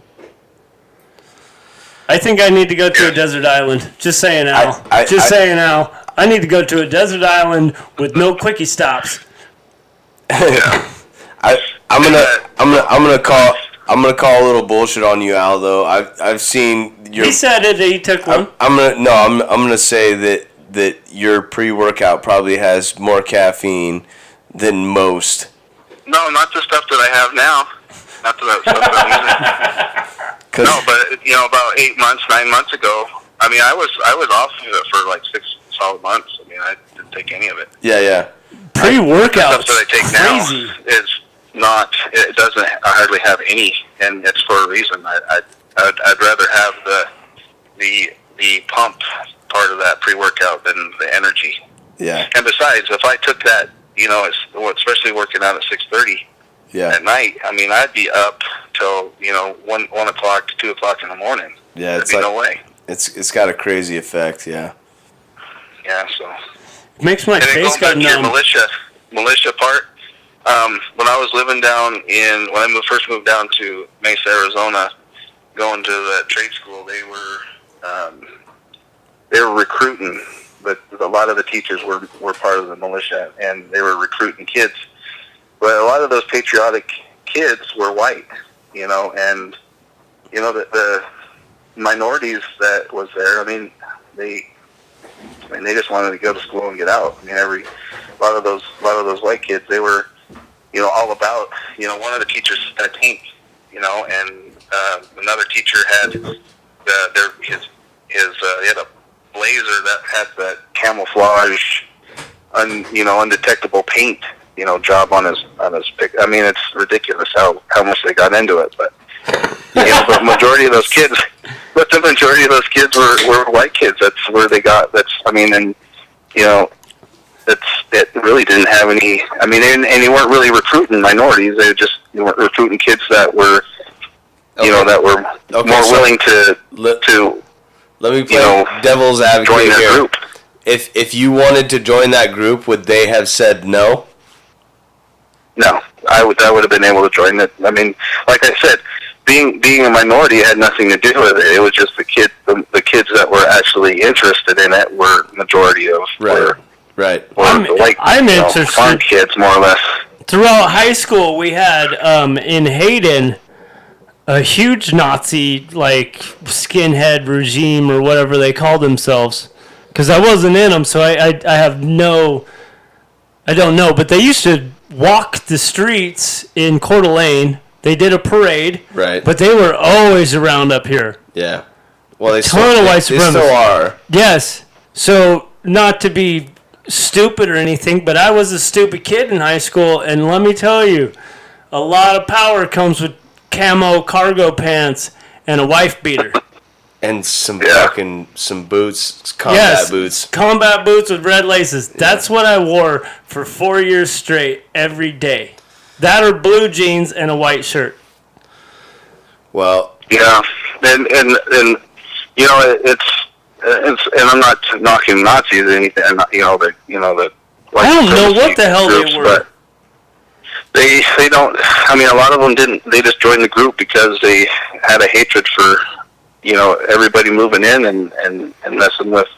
I think I need to go to a desert island. Just saying, Al. Al. I need to go to a desert island with no quickie stops.
I'm gonna call a little bullshit on you, Al. Though I've seen your.
He said it. He took one.
I'm gonna say that your pre-workout probably has more caffeine than most.
No, not the stuff that I have now. Not the stuff that I'm using. No, but about 9 months ago, I was off of it for like 6 solid months. I didn't take any of it.
Yeah.
Pre-workout
stuff that I take now is not. It doesn't hardly have any, and it's for a reason. I'd rather have the pump part of that pre-workout than the energy.
Yeah.
And besides, if I took that, especially working out at 6:30 at night, I'd be up till 1 o'clock to 2 o'clock in the morning.
Yeah,
there'd be no way.
It's got a crazy effect. Yeah.
Yeah. So.
It makes my face go numb.
Militia part. When I was living down when I first moved down to Mesa, Arizona, going to the trade school, they were recruiting. But a lot of the teachers were part of the militia, and they were recruiting kids. But a lot of those patriotic kids were white, and the minorities that was there. They just wanted to go to school and get out. A lot of those white kids, they were, all about. One of the teachers had a tank, and another teacher had he had a blazer that had that camouflage, undetectable paint, job on his pick. It's ridiculous how much they got into it, but the majority of those kids were white kids. That's where they got. It really didn't have any. And they weren't really recruiting minorities. They were recruiting kids that were, that were more willing to.
Let me play devil's advocate
join their
here.
Group.
If you wanted to join that group, would they have said no?
No, I would have been able to join it. Like I said, being a minority had nothing to do with it. It was just the kids that were actually interested in it were majority of
Right.
I'm interested.
Farm kids, more or less.
Throughout high school, we had in Hayden a huge Nazi skinhead regime or whatever they called themselves. Because I wasn't in them, so I don't know. But they used to walk the streets in Coeur d'Alene. They did a parade,
Right.
but they were always around up here.
Yeah. Well, they
Ton of white
they
supremacists.
still are.
Yes. So, not to be stupid or anything, but I was a stupid kid in high school, and let me tell you, a lot of power comes with camo cargo pants and a wife beater.
And some boots, combat boots.
Combat boots with red laces. That's what I wore for 4 years straight, every day. That or blue jeans and a white shirt.
Well,
Yeah, and it's and I'm not knocking Nazis or anything. The
I don't know what the hell
groups,
they were.
but they don't. I mean, a lot of them didn't. They just joined the group because they had a hatred for everybody moving in and messing with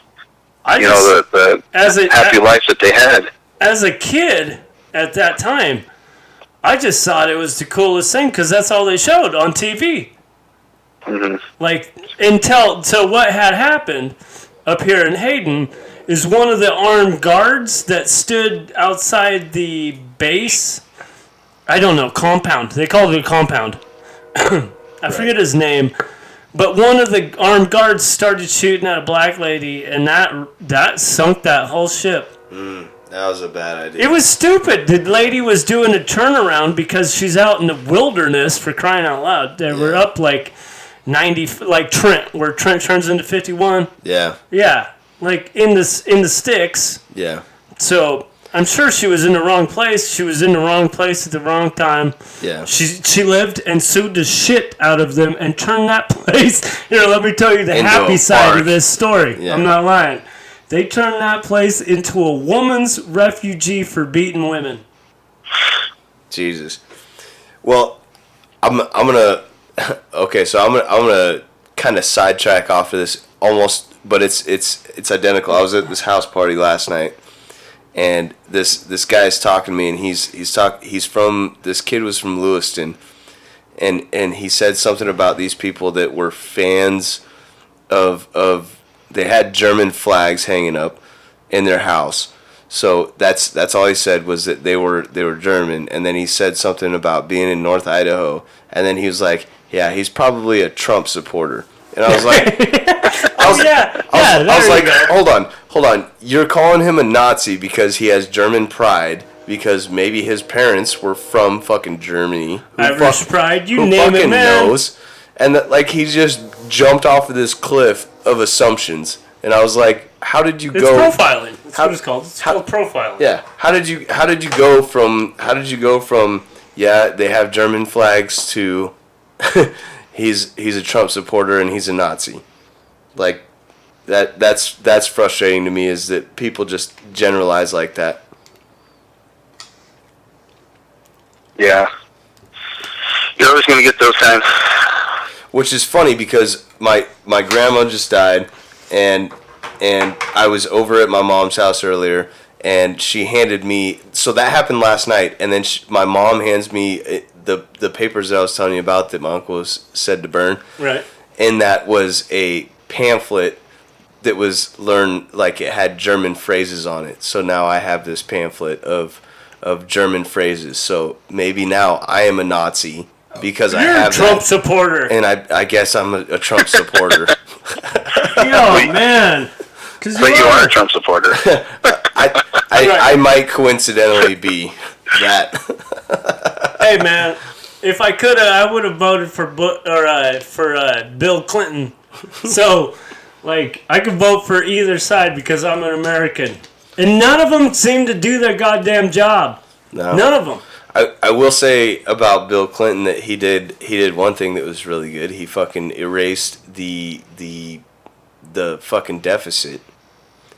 the happy life that they had.
As a kid at that time, I just thought it was the coolest thing because that's all they showed on TV.
Mm-hmm.
So what had happened up here in Hayden is one of the armed guards that stood outside the base. I don't know, compound. They called it a compound. I forget his name. But one of the armed guards started shooting at a black lady, and that sunk that whole ship.
that was a bad idea.
It was stupid. The lady was doing a turnaround because she's out in the wilderness, for crying out loud. They were up 90, like Trent, where Trent turns into 51.
Yeah.
Yeah, in the sticks.
Yeah.
So I'm sure she was in the wrong place. She was in the wrong place at the wrong time.
Yeah.
She lived and sued the shit out of them and turned that place. Here, let me tell you the
Into
happy
a
side
park.
of this story.
Yeah.
I'm not lying. They turned that place into a woman's refugee for beating women.
Jesus. Well, I'm gonna. Okay, so I'm gonna kind of sidetrack off of this almost, but it's identical. I was at this house party last night, and this guy's talking to me, and this kid was from Lewiston, and he said something about these people that were fans of they had German flags hanging up in their house. So that's all he said was that they were German, and then he said something about being in North Idaho, and then he was like, "Yeah, he's probably a Trump supporter." And I was like, I was like, hold on, you're calling him a Nazi because he has German pride, because maybe his parents were from fucking Germany.
Irish pride, you
who
name it,
fucking
man.
knows? And that, he just jumped off of this cliff of assumptions, and I was like, how did you
It's
go?
profiling. That's what it's called. It's called profiling.
Yeah. How did you go from yeah, they have German flags to he's a Trump supporter and he's a Nazi. That's frustrating to me, is that people just generalize like that.
Yeah. You're always going to get those times.
Which is funny because my grandma just died, and I was over at my mom's house earlier, and she handed me. So that happened last night, and then my mom hands me the papers that I was telling you about that my uncle said to burn.
Right.
And that was a pamphlet that was it had German phrases on it. So now I have this pamphlet of German phrases. So maybe now I am a Nazi because I
You're
have
a Trump
that.
supporter.
And I guess I'm a Trump supporter.
Oh, man.
But you are a Trump supporter.
I might coincidentally be that.
Hey, man, if I could, I would have voted for Bill Clinton. So, I could vote for either side because I'm an American. And none of them seem to do their goddamn job.
No.
None of them.
I will say about Bill Clinton that he did one thing that was really good. He fucking erased the fucking deficit.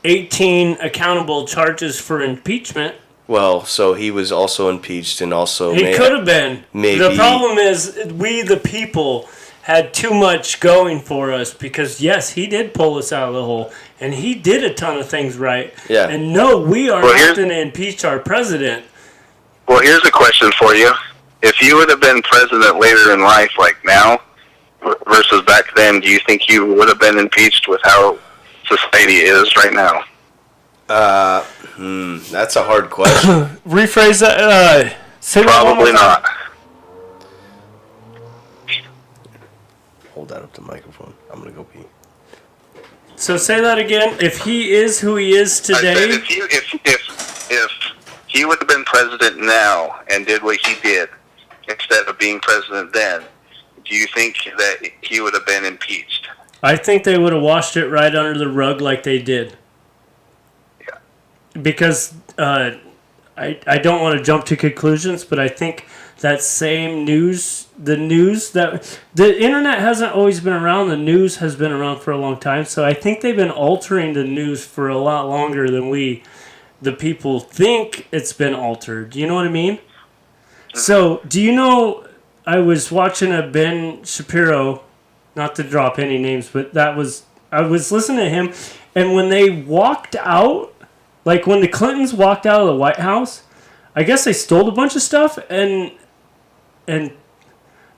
18 accountable charges for impeachment.
Well, so he was also impeached and also
He could have been.
maybe-
The problem is we, the people, had too much going for us because, yes, he did pull us out of the hole, and he did a ton of things right.
Yeah.
And no, we are
Well,
not going to impeach our president.
Well, here's a question for you. If you would have been president later in life, like now, versus back then, do you think you would have been impeached with how society is right now?
That's a hard question.
Rephrase that. Say that one more
Probably
time.
not.
Hold that up to the microphone. I'm gonna go pee.
So say that again. If he is who he is
I said
today,
if he would have been president now and did what he did instead of being president then, do you think that he would have been impeached?
I think they would have washed it right under the rug like they did.
Yeah.
Because I don't want to jump to conclusions, but I think that same news, the internet hasn't always been around. The news has been around for a long time. So I think they've been altering the news for a lot longer than the people, think it's been altered. You know what I mean? So do you know, I was watching a Ben Shapiro, not to drop any names, but I was listening to him, and when they walked out, like when the Clintons walked out of the White House, I guess they stole a bunch of stuff and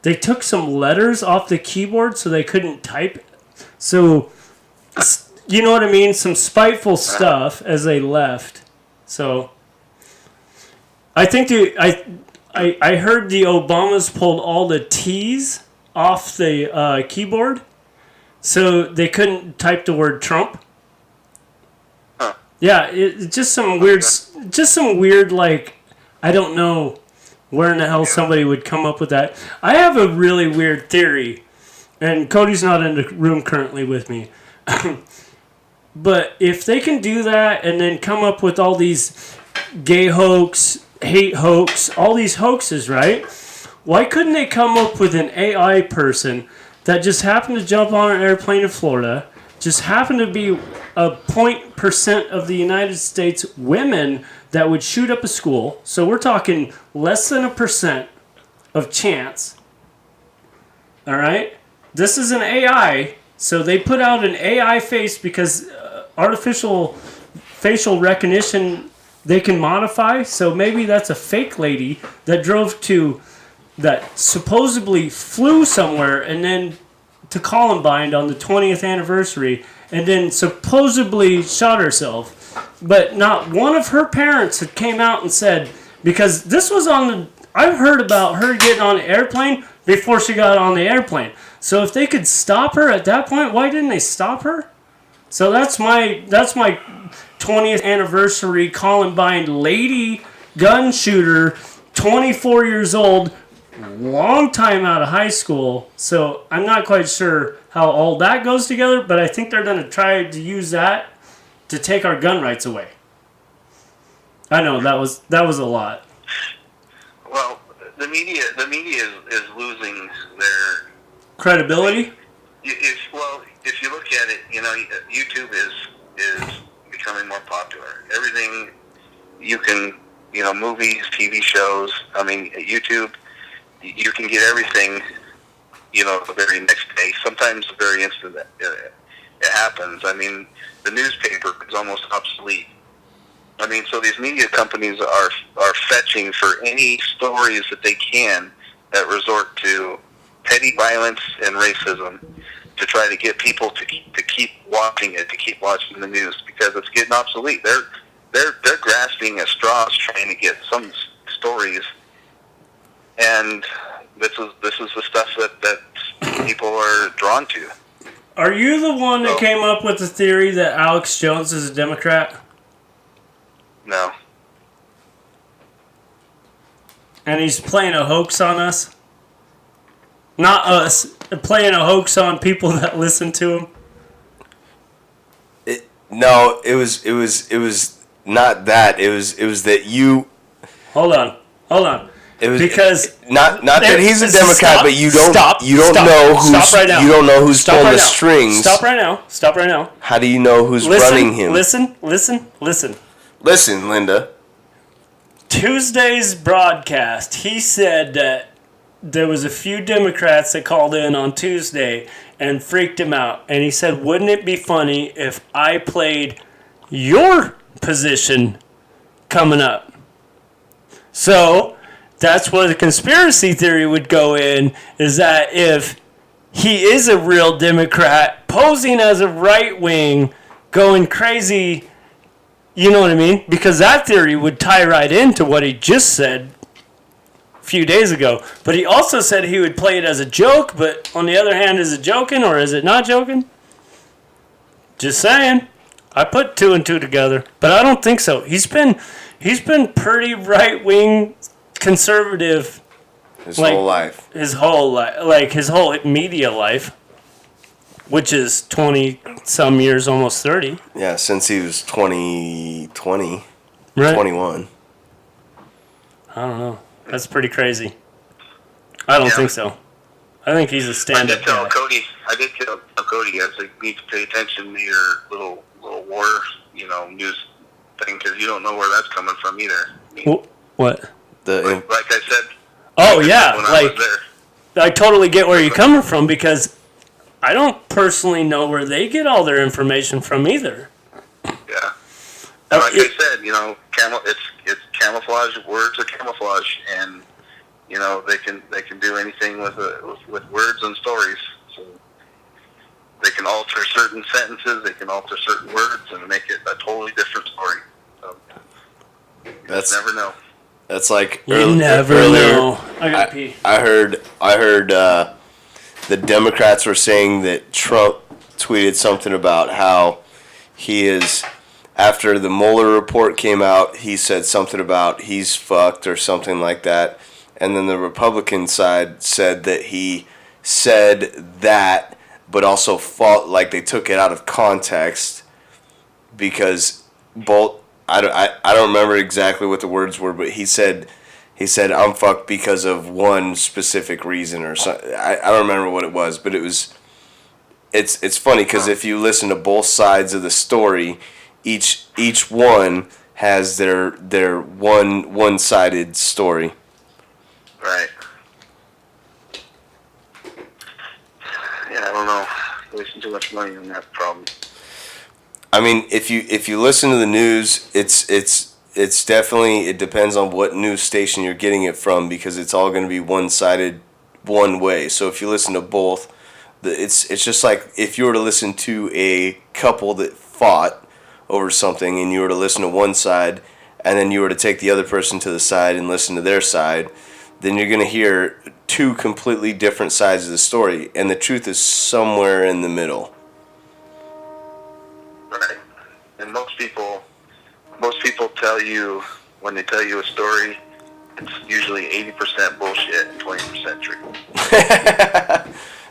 they took some letters off the keyboard so they couldn't type. So, you know what I mean? Some spiteful stuff as they left. So, I think I heard the Obamas pulled all the T's off the keyboard so they couldn't type the word Trump.
Huh.
Yeah, just some weird, like, I don't know where in the hell somebody would come up with that. I have a really weird theory, and Cody's not in the room currently with me. But if they can do that and then come up with all these gay hoax, hate hoax, all these hoaxes, right? Why couldn't they come up with an AI person that just happened to jump on an airplane in Florida, just happened to be a 0.% of the United States women that would shoot up a school? So we're talking less than 1% of chance. All right? This is an AI, so they put out an AI face because artificial facial recognition they can modify. So maybe that's a fake lady that supposedly flew somewhere and then to Columbine on the 20th anniversary and then supposedly shot herself. But not one of her parents had came out and said, because this was I've heard about her getting on the airplane before she got on the airplane. So if they could stop her at that point, why didn't they stop her? So that's my 20th anniversary Columbine lady gun shooter, 24 years old, long time out of high school. So I'm not quite sure how all that goes together, but I think they're going to try to use that to take our gun rights away. I know that was a lot.
Well, the media is losing their
Credibility?
If you look at it, YouTube is becoming more popular. Everything you can, movies, TV shows. I mean, YouTube, you can get everything, the very next day. Sometimes the very instant that it happens. I mean, the newspaper is almost obsolete. I mean, so these media companies are fetching for any stories that they can that resort to petty violence and racism to try to get people to keep watching it, to keep watching the news because it's getting obsolete. They're grasping at straws trying to get some stories, and this is the stuff that people are drawn to.
Are you the one that came up with the theory that Alex Jones is a Democrat?
No.
And he's playing a hoax on us? Not us, playing a hoax on people that listen to him?
No, it was not that. It was that you.
Hold on.
It was
because
not that he's a Democrat,
stop,
but you don't
stop,
know who's
stop right now.
You don't know who's
Stop
pulling
right
the
now.
strings.
Stop right now.
How do you know who's
Listen,
running him?
Listen.
Listen, Linda.
Tuesday's broadcast, he said that there was a few Democrats that called in on Tuesday and freaked him out. And he said, wouldn't it be funny if I played your position coming up? So that's where the conspiracy theory would go in, is that if he is a real Democrat posing as a right wing, going crazy, you know what I mean? Because that theory would tie right into what he just said a few days ago. But he also said he would play it as a joke, but on the other hand, is it joking or is it not joking? Just saying. I put two and two together, but I don't think so. He's been pretty right wing conservative
His whole life.
His whole media life, which is 20 some years, almost 30.
Yeah, since he was 20,
Right.
21.
I don't know. That's pretty crazy. I don't think so. I think he's a stand-up guy.
I did tell Cody, I was like, you need to pay attention to your little war, news thing, because you don't know where that's coming from either. I mean,
What?
like I said.
Oh, yeah.
When I was there.
I totally get where you're coming from, because I don't personally know where they get all their information from either.
Yeah. And like I said, it's camouflage. Words are camouflage, and they can do anything with words and stories. So they can alter certain sentences, they can alter certain words, and make it a totally different story. So you just never know.
That's like
You never know. I gotta pee.
I heard the Democrats were saying that Trump tweeted something about how he is, after the Mueller report came out, he said something about he's fucked or something like that. And then the Republican side said that he said that, but also fought, like they took it out of context, because both, I don't remember exactly what the words were, but he said I'm fucked because of one specific reason or something. I don't remember what it was, but it's funny because if you listen to both sides of the story, each one has their one-sided story.
Right. Yeah, I don't know. Wasting too much money on that problem.
I mean, if you listen to the news, it's definitely, it depends on what news station you're getting it from, because it's all going to be one-sided, one way. So if you listen to both, it's just like if you were to listen to a couple that fought over something, and you were to listen to one side, and then you were to take the other person to the side and listen to their side, then you're going to hear two completely different sides of the story, and the truth is somewhere in the middle.
Right. And most people tell you, when they tell you a story, it's usually 80% bullshit and 20% truth.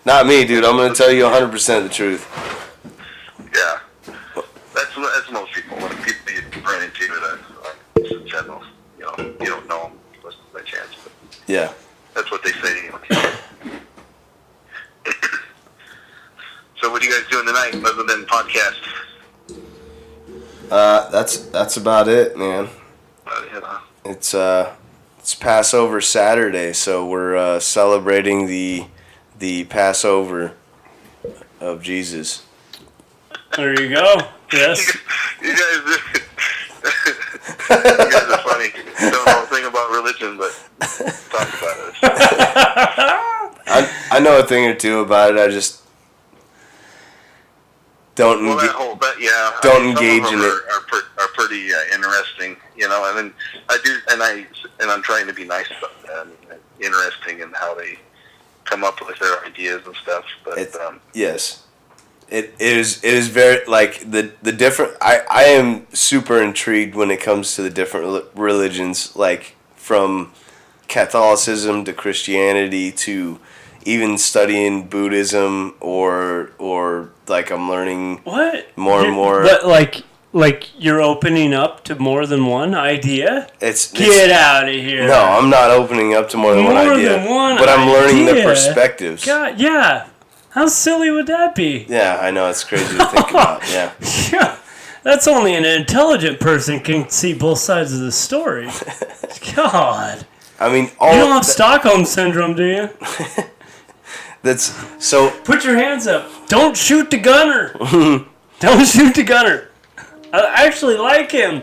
Not me, dude. I'm going to tell you 100% of the truth.
Yeah. That's most people. When people you run into that, in general, you don't know them by chance. But
Yeah.
that's what they say. So what are you guys doing tonight other than podcast?
That's about it, man. It's Passover Saturday, so we're celebrating the Passover of Jesus.
There you go. Yes.
You guys are funny. You don't know a thing about religion, but talk about it.
I know a thing or two about it. I just don't don't engage in it.
Are pretty interesting, and then I'm trying to be nice about that, and interesting in how they come up with their ideas and stuff. But
yes. It is very, like, the different, I am super intrigued when it comes to the different religions, like from Catholicism to Christianity to even studying Buddhism or like I'm learning more and more.
But like you're opening up to more than one idea? Get out of here.
No, I'm not opening up to more than one idea. But I'm learning the perspectives.
God, yeah. How silly would that be?
Yeah, I know, it's crazy to think about. Yeah.
Yeah. That's only an intelligent person can see both sides of the story. God.
I mean,
You don't have
that-
Stockholm syndrome, do you?
that's so.
Put your hands up. Don't shoot the gunner. Don't shoot the gunner. I actually like him.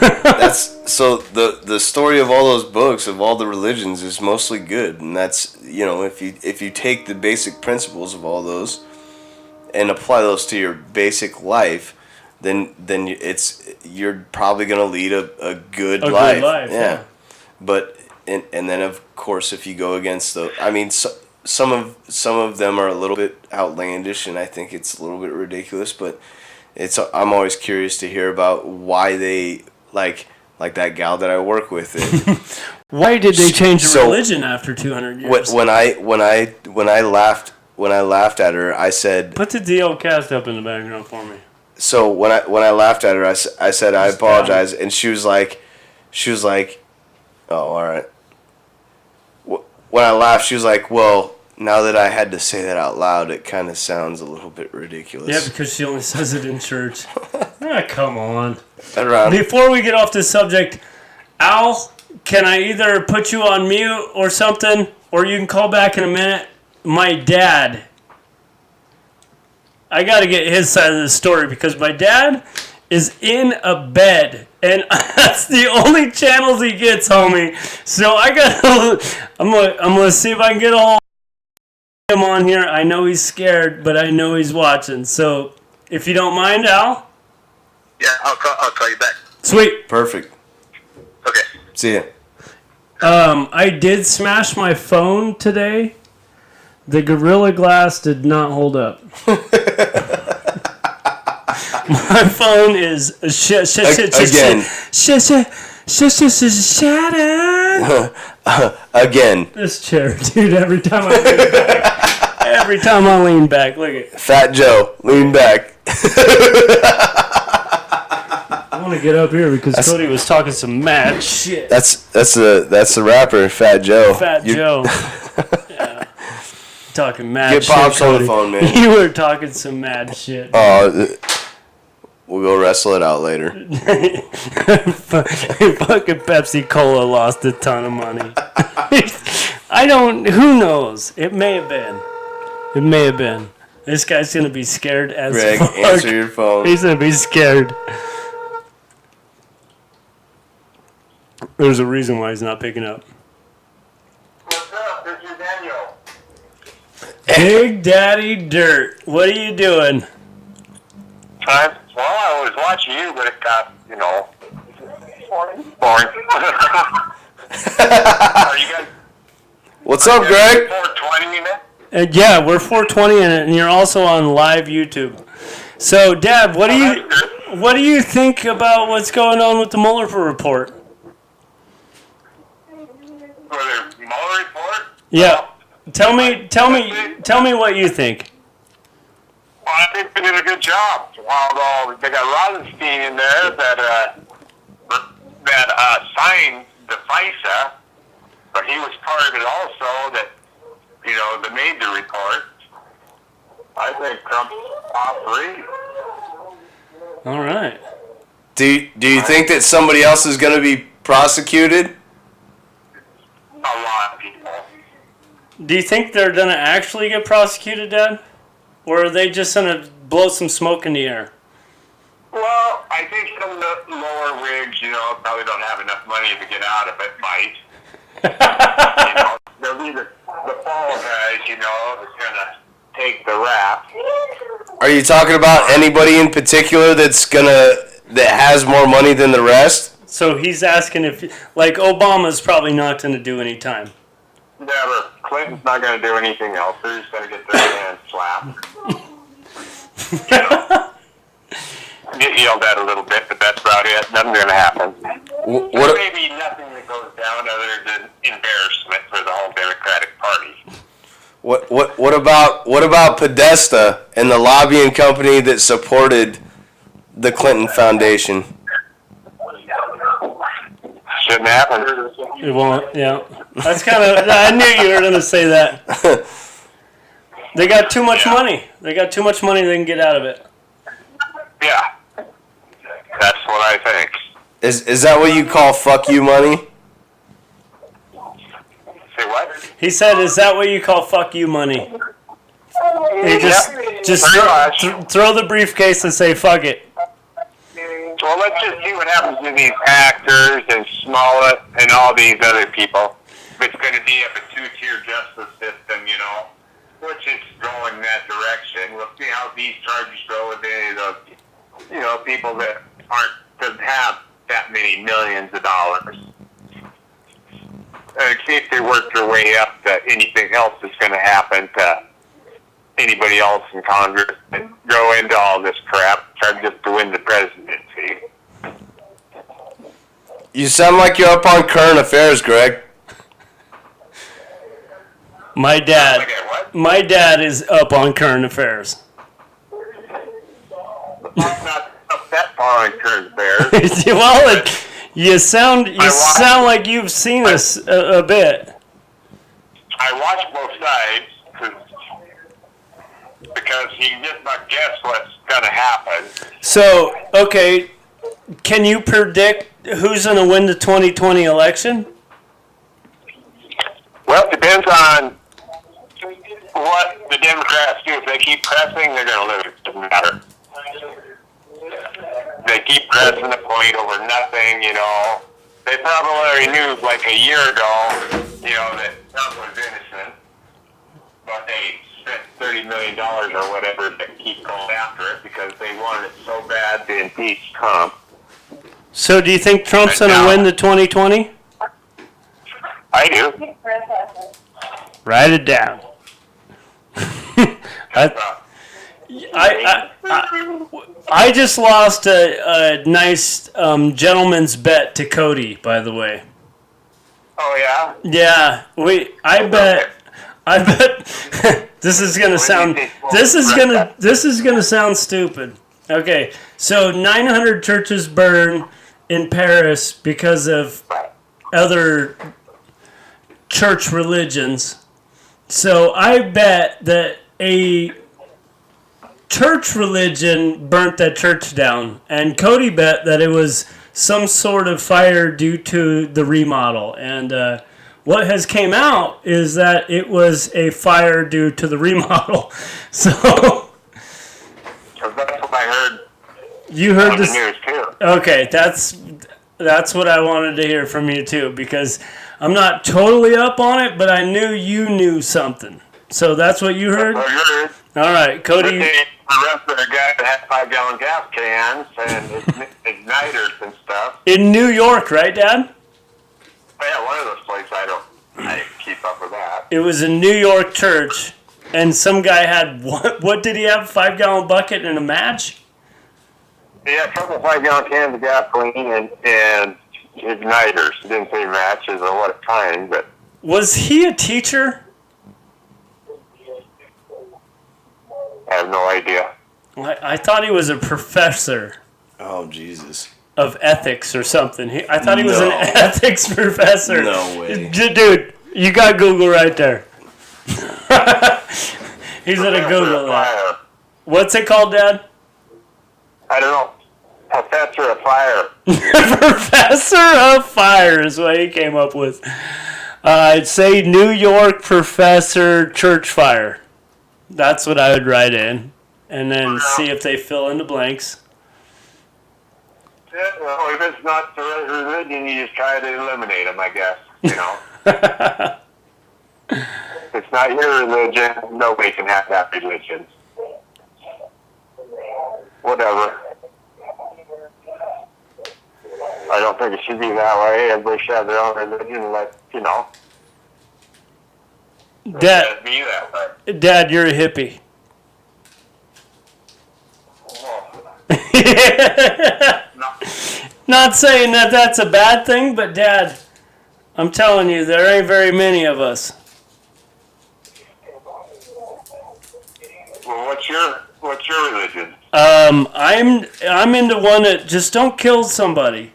That's so the story of all those books of all the religions is mostly good, and that's, you know, if you take the basic principles of all those and apply those to your basic life, then you're probably gonna lead a good
A
life.
good life, yeah.
But and then of course if you go against some of them are a little bit outlandish, and I think it's a little bit ridiculous, but I'm always curious to hear about why they like that gal that I work with.
Why did they change the
So-
religion after 200 years?
when I laughed at her, I said.
Put the DL cast up in the background for me.
So when I laughed at her, I said I
Just
apologize, and she was like, oh, all right. When I laughed, she was like, well, now that I had to say that out loud, it kind of sounds a little bit ridiculous.
Yeah, because she only says it in church. Come on.
Around.
Before we get off this subject, Al, can I either put you on mute or something, or you can call back in a minute? My dad. I got to get his side of the story because my dad is in a bed, and that's the only channels he gets, homie. So I'm gonna see if I can get a hold of him on here. I know he's scared, but I know he's watching. So if you don't mind, Al.
Yeah, I'll call you back.
Sweet.
Perfect.
Okay.
See ya.
I did smash my phone today. The Gorilla Glass did not hold up. My phone is
Again.
shattered.
Again.
This chair, dude. Every time I lean back, look at.
Fat Joe, lean back.
I want to get up here because Cody was talking some mad shit.
That's the rapper, Fat Joe.
Fat Joe. Yeah. Talking mad
Get
shit.
Pops on the
Cody.
phone, man.
You were talking some mad shit.
We'll go wrestle it out later.
Fucking Pepsi Cola lost a ton of money. Who knows? It may have been. This guy's gonna be scared as
Greg,
fuck.
answer your phone.
He's gonna be scared. There's a reason why he's not picking up.
What's up? This is Daniel.
Big Daddy Dirt, what are you doing?
Well, I was watching you, but it got, boring. Are you guys
What's up, Greg?
420 in it?
Yeah, we're 420 in it, and you're also on live YouTube. So, Dad, what do you think about what's going on with the Mueller report?
For the Mueller report?
Yeah, tell me what you think.
Well, I think they did a good job. Although they got Rosenstein in there that signed the FISA, but he was part of it also that, that made the report. I think Trump's top three.
All right.
Do you think that somebody else is going to be prosecuted?
A lot of people.
Do you think they're going to actually get prosecuted, Dad? Or are they just going to blow some smoke in the air?
Well, I think some of the lower rigs, probably don't have enough money to get out of it, might. They'll be the fall guys, that's going to take the rap.
Are you talking about anybody in particular that has more money than the rest?
So he's asking if, like, Obama's probably not going to do any time.
Never. Clinton's not going to do anything else. They're just going to get their hands slapped. Get yelled at a little bit, but that's about it. Nothing's going to happen.
What?
Maybe nothing that goes down other than embarrassment for the whole Democratic Party.
What about Podesta and the lobbying company that supported the Clinton Foundation?
Shouldn't happen.
It won't, yeah. That's kind of, I knew you were going to say that. They got too much money. They got too much money they can get out of it.
Yeah, that's what I think.
Is that what you call fuck you money?
Say what?
He said, "Is that what you call fuck you money?" He just
Pretty much.
throw the briefcase and say fuck it.
Well, let's just see what happens to these actors and Smollett and all these other people. If it's going to be a two-tier justice system, you know, which is going that direction. We'll see how these charges go with any of those, you know, people that doesn't have that many millions of dollars. And see if they work their way up to anything else that's going to happen to anybody else in Congress and go into all this crap, try just to win the presidency.
You sound like you're up on current affairs, Greg.
My
Like
dad,
at what?
my dad is up on current affairs.
Not up that far on current affairs.
Well, you sound
watch-
like you've seen us a bit.
I watch both sides because you can just not guess what's going to happen.
So, okay, can you predict who's going to win the 2020 election?
Well, it depends on what the Democrats do. If they keep pressing, they're going to lose. It doesn't matter. They keep pressing the point over nothing, you know. They probably already knew like a year ago, you know, that Trump was innocent, but they spent $30 million or whatever to keep going after it because they wanted it so bad to impeach Trump.
So, do you think Trump's going to win the 2020?
I do.
Write it down. I just lost a nice gentleman's bet to Cody, by the way.
Oh, yeah?
Yeah, I bet this is gonna sound stupid. Okay, so 900 churches burn in Paris because of other church religions. So I bet that a church religion burnt that church down, and Cody bet that it was some sort of fire due to the remodel. And what has came out is that it was a fire due to the remodel. So
Because that's what I heard
you heard
on the
this?
news, too.
Okay, that's what I wanted to hear from you too, because I'm not totally up on it, but I knew you knew something. So that's what you heard?
I heard.
All right, Cody.
The rest of the guy that had 5-gallon gas cans and igniters and stuff.
In New York, right, Dad?
Oh, yeah, one of those places I keep up with that.
It was a New York church, and some guy had what did he have? 5-gallon bucket and a match?
Yeah, a couple 5-gallon cans of gasoline and igniters. It didn't say matches or what kind, but
Was he a teacher?
I have no idea.
I thought he was a professor
Oh, Jesus.
of ethics or something. I thought he was an
No.
ethics professor.
No way.
Dude, you got Google right there. He's gonna Google that.
Fire.
What's it called, Dad?
I don't know. Professor of fire.
Professor of Fire is what he came up with. I'd say New York Professor Church Fire. That's what I would write in. And then see if they fill in the blanks.
Yeah, well, if it's not the right religion, you just try to eliminate them, I guess. You know, if it's not your religion, nobody can have that religion. Whatever. I don't think it should be that way. Everybody should have their own religion and let, you know,
Dad,
let it be that way.
Dad, you're a hippie.
No.
Not saying that that's a bad thing, but Dad, I'm telling you, there ain't very many of us.
Well, what's your religion?
I'm into one that just don't kill somebody.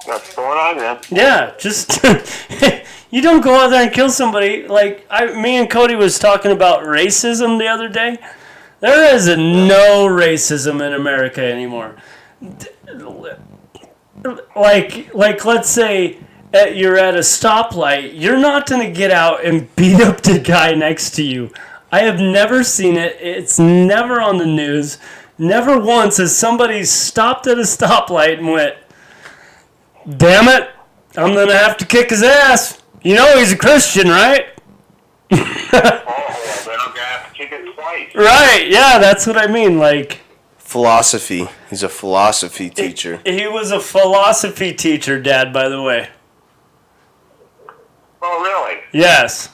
What's going on then?
Yeah, just you don't go out there and kill somebody. Like me and Cody was talking about racism the other day. There is no racism in America anymore. Like let's say you're at a stoplight, you're not going to get out and beat up the guy next to you. I have never seen it. It's never on the news. Never once has somebody stopped at a stoplight and went, damn it, I'm going to have to kick his ass. You know he's a Christian, right?
Oh, then I'm gonna have to kick it twice.
Right, yeah, that's what I mean. Like,
Philosophy. He's a philosophy teacher.
he was a philosophy teacher, Dad, by the way.
Oh, really?
Yes.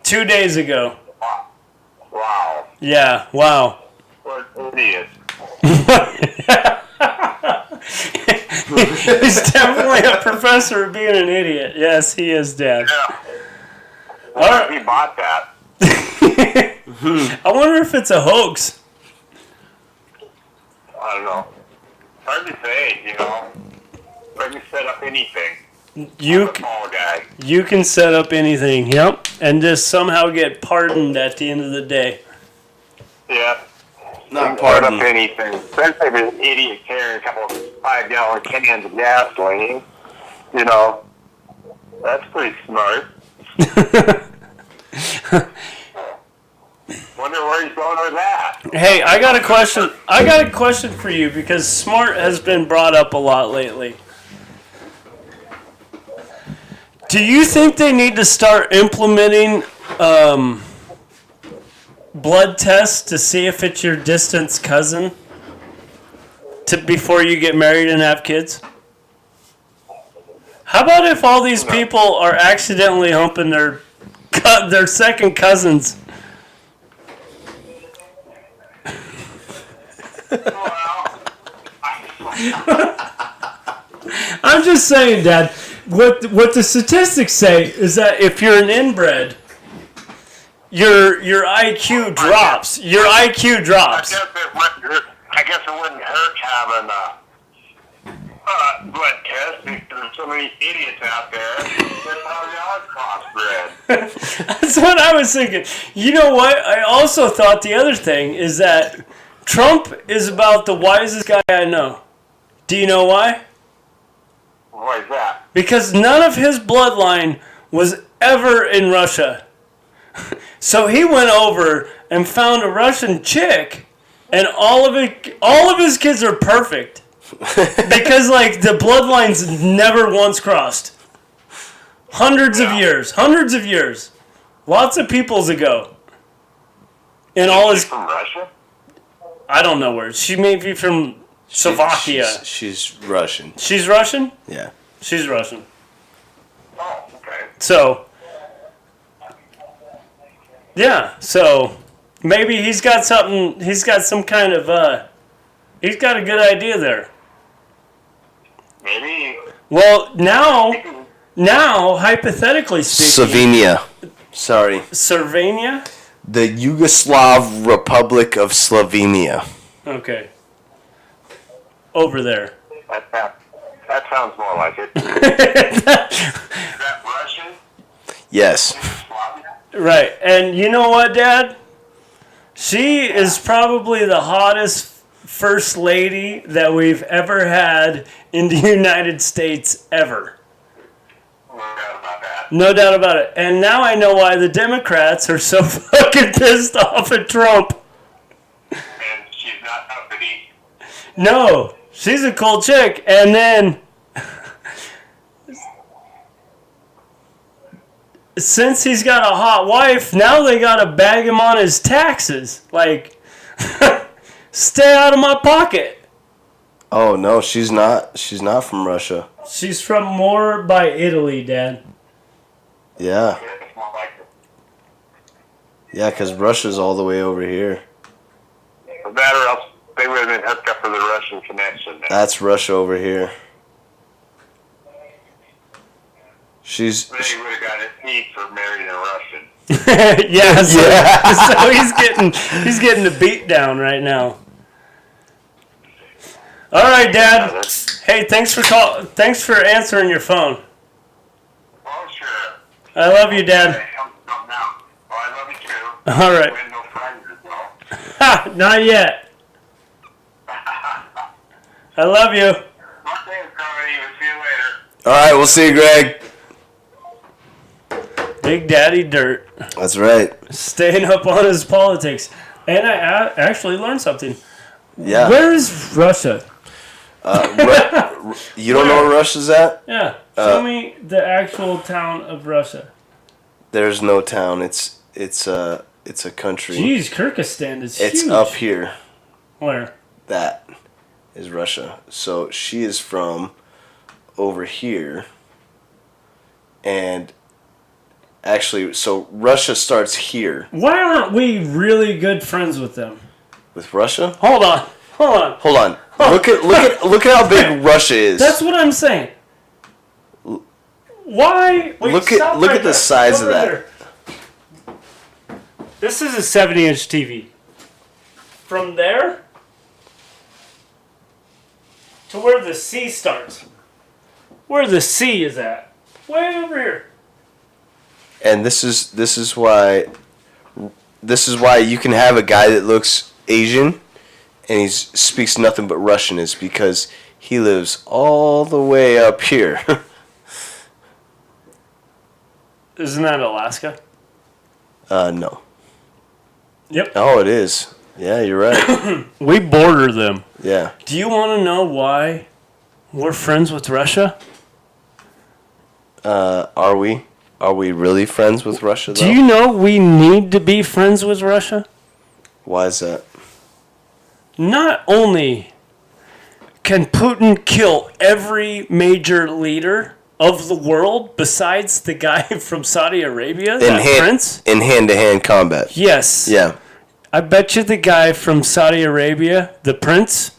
2 days ago.
Wow.
Yeah, wow.
What an idiot.
He's definitely a professor of being an idiot. Yes, he is, Dad.
Yeah.
All
Well,
right.
he bought that.
I wonder if it's a hoax.
I don't know. Hard to say, you know. Let me set up anything.
You
I'm a tall guy.
you can set up anything, yep, and just somehow get pardoned at the end of the day.
Yeah.
Not
Set up
pardon.
anything. Especially if an idiot carrying a couple of 5-gallon cans of gasoline. You know. That's pretty smart. Wonder where he's going with that.
Hey, I got a question. I got a question for you because smart has been brought up a lot lately. Do you think they need to start implementing blood tests to see if it's your distant cousin before you get married and have kids? How about if all these people are accidentally humping their second cousins? I'm just saying, Dad. What the statistics say is that if you're an inbred, your IQ drops. Your IQ drops.
I guess it wouldn't hurt having a blood test because there's so many idiots out there that probably are crossbred.
That's what I was thinking. You know what? I also thought the other thing is that Trump is about the wisest guy I know. Do you know why?
Why is that?
Because none of his bloodline was ever in Russia. So he went over and found a Russian chick, and all of his kids are perfect. Because like the bloodlines never once crossed. Hundreds of years. Lots of peoples ago. And all his
From Russia?
I don't know where. She may be from Slovakia.
She's Russian.
She's Russian?
Yeah.
She's Russian.
Oh, okay.
So, yeah, so maybe he's got something, he's got some kind of, he's got a good idea there.
Maybe.
Well, now, hypothetically speaking,
Slovenia. Sorry.
Slovenia?
The Yugoslav Republic of Slovenia.
Okay. Over there.
That sounds more like it. Is that Russian?
Yes.
Right, and you know what, Dad? She is probably the hottest first lady that we've ever had in the United States ever.
No doubt about that.
No doubt about it. And now I know why the Democrats are so fucking pissed off at Trump.
And she's not uppity.
No, she's a cool chick. And then, since he's got a hot wife, now they gotta bag him on his taxes. Like, stay out of my pocket.
Oh no, she's not. She's not from Russia.
She's from more by Italy, Dad.
Yeah.
It's more like it.
Yeah, because Russia's all the way over here.
That or else they would have been hooked up for the Russian connection. Then.
That's Russia over here. She's.
They would have got a seat for marrying a Russian.
Yeah, so he's getting the beat down right now. All right, Dad. Hey, thanks for answering your phone.
Oh, sure.
I love you, Dad.
Oh, I love you too.
All right.
Win no prizes.
Not yet. I love you.
Okay, Cody. We'll see you later.
All right, we'll see you, Greg.
Big Daddy Dirt.
That's right.
Staying up on his politics. And I actually learned something.
Yeah.
Where is Russia?
You don't know where Russia's at?
Yeah. Show me the actual town of Russia.
There's no town. It's a country.
Jeez, Kyrgyzstan is
It's
huge.
up here.
Where?
That is Russia. So she is from over here. And actually, so Russia starts here.
Why aren't we really good friends with them?
With Russia?
Hold on.
Hold on. Look at how big Russia is.
That's what I'm saying. Why? Wait,
Look
stop
at
right
the
there.
size
Stop
of
right
that.
there. This is a 70-inch TV. From there to where the sea starts. Where the sea is at. Way over here.
And this is why you can have a guy that looks Asian and he speaks nothing but Russian is because he lives all the way up here.
Isn't that Alaska?
No.
Yep.
Oh, it is. Yeah, you're right.
We border them.
Yeah.
Do you want to know why we're friends with Russia?
Are we? Are we really friends with Russia, though?
Do you know we need to be friends with Russia?
Why is that?
Not only can Putin kill every major leader of the world besides the guy from Saudi Arabia, that prince?
In hand-to-hand combat.
Yes.
Yeah.
I bet you the guy from Saudi Arabia, the prince,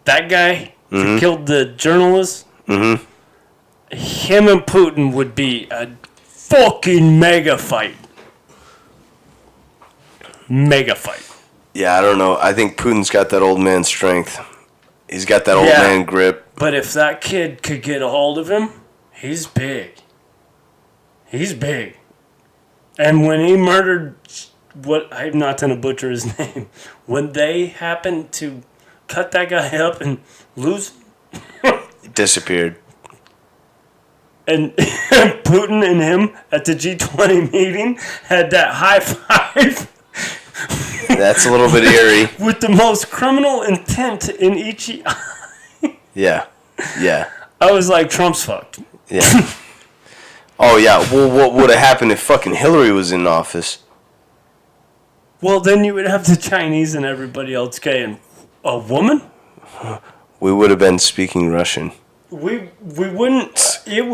that guy who killed the journalist, him and Putin would be a fucking mega fight. Mega fight.
Yeah, I don't know. I think Putin's got that old man strength. He's got that old
Yeah.
man grip.
But if that kid could get a hold of him, he's big. He's big. And when he murdered, what I'm not going to butcher his name, when they happened to cut that guy up and lose
He disappeared.
and Putin and him at the G20 meeting had that high five
That's a little bit eerie.
with the most criminal intent in each.
Yeah. Yeah.
I was like, Trump's fucked.
Yeah. Oh, yeah. Well, what would have happened if fucking Hillary was in office?
Well, then you would have the Chinese and everybody else saying, a woman?
We would have been speaking Russian.
We wouldn't. It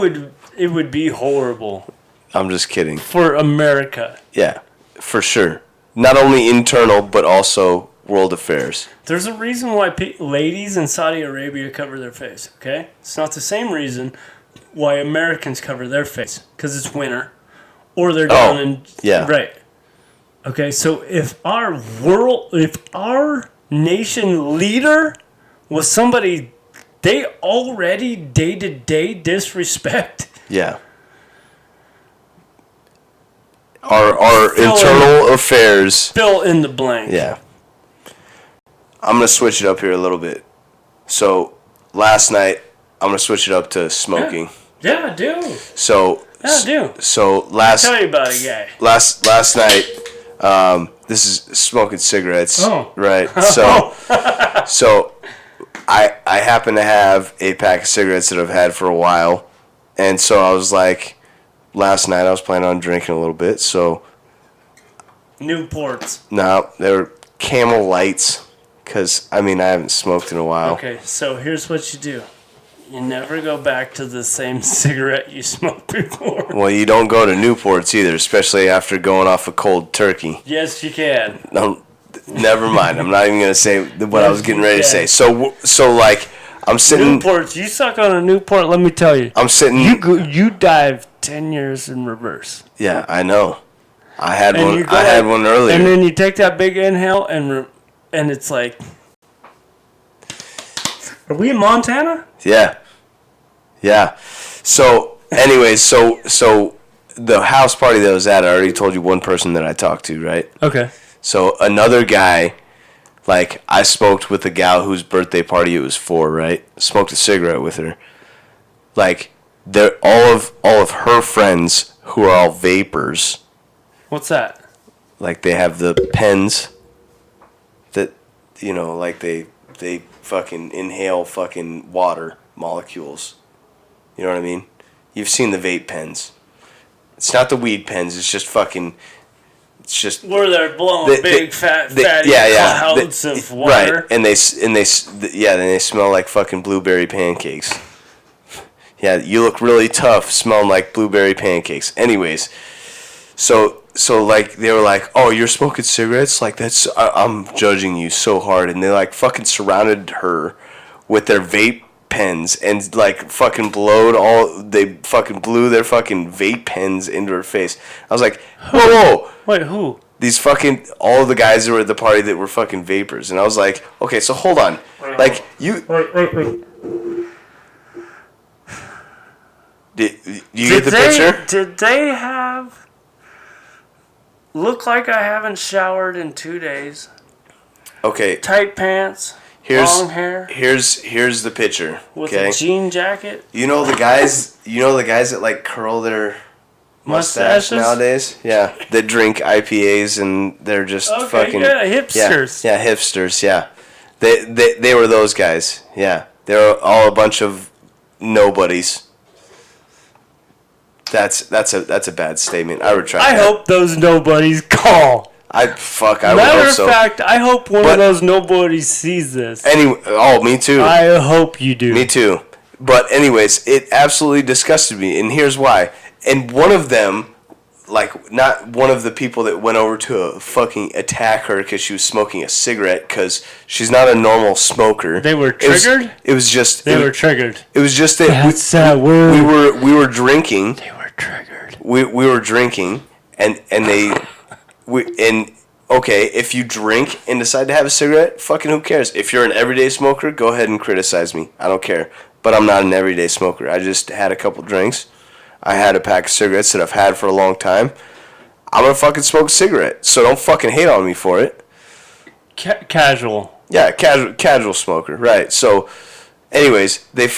would be horrible
I'm just kidding.
for America.
Yeah, for sure. Not only internal, but also world affairs.
There's a reason why ladies in Saudi Arabia cover their face. Okay, it's not the same reason why Americans cover their face because it's winter, or they're down in
yeah.
right. Okay, so if our nation leader was somebody they already day-to-day disrespect.
Yeah. Our
Fill
internal affairs.
Fill in the blank.
Yeah. I'm going to switch it up here a little bit. So, last night, I'm going to switch it up to smoking.
Yeah, I do.
So,
Yeah, I do.
So, last
Tell you about a guy.
last night, this is smoking cigarettes.
Oh.
Right. So I happen to have a pack of cigarettes that I've had for a while. And so I was like, last night I was planning on drinking a little bit. So,
Newports.
no, they were Camel Lights. Because, I mean, I haven't smoked in a while.
Okay, so here's what you do. You never go back to the same cigarette you smoked before.
Well, you don't go to Newports either, especially after going off a cold turkey.
Yes, you can.
No, never mind. I'm not even going to say what I was getting ready to say. So like, I'm sitting...
Newports, you suck on a Newport, let me tell you.
I'm sitting...
You dive 10 years in reverse.
Yeah, I know. I had
And
one.
you go
I had
like-
one earlier.
And then you take that big inhale and it's like... Are we in Montana?
Yeah. So, anyways, so the house party that I was at, I already told you one person that I talked to, right?
Okay.
So another guy, like, I smoked with a gal whose birthday party it was for, right? Smoked a cigarette with her. Like, they're all of her friends who are all vapors.
What's that?
Like, they have the pens that, you know, like they fucking inhale fucking water molecules. You know what I mean? You've seen the vape pens. It's not the weed pens. It's just fucking. It's just
Where they're blowing fatty clouds of water.
Right, and they smell like fucking blueberry pancakes. Yeah, you look really tough, smelling like blueberry pancakes. Anyways, so like they were like, "Oh, you're smoking cigarettes? Like I'm judging you so hard," and they like fucking surrounded her with their vape pens and like fucking they fucking blew their fucking vape pens into her face. I was like, whoa.
Wait, who?
These fucking, all of the guys that were at the party that were fucking vapors. And I was like, okay, so hold on. Like, you...
Wait.
Do you get the picture?
Did they have... Look like I haven't showered in 2 days.
Okay.
Tight pants. Long hair.
Here's the picture.
With
okay?
a jean jacket.
You know the guys that like curl their mustache nowadays? Yeah. That drink IPAs and they're just fucking
hipsters.
Yeah, hipsters, yeah. They were those guys. Yeah. They were all a bunch of nobodies. That's a bad statement. I retract that.
I hope those nobodies call.
I would hope so.
Matter of fact, I hope one of those nobodies sees this.
Anyway, me too.
I hope you do.
Me too. But anyways, it absolutely disgusted me, and here's why. And one of them, like, not one of the people that went over to fucking attack her because she was smoking a cigarette, because she's not a normal smoker.
They were triggered?
It was just...
They were triggered.
It was just that...
That's that word.
We were drinking.
They were triggered.
We were drinking, and okay, if you drink and decide to have a cigarette, fucking who cares? If you're an everyday smoker, go ahead and criticize me. I don't care. But I'm not an everyday smoker. I just had a couple drinks. I had a pack of cigarettes that I've had for a long time. I'm gonna fucking smoke a cigarette, so don't fucking hate on me for it.
Casual.
Yeah, casual smoker, right? So, anyways, they're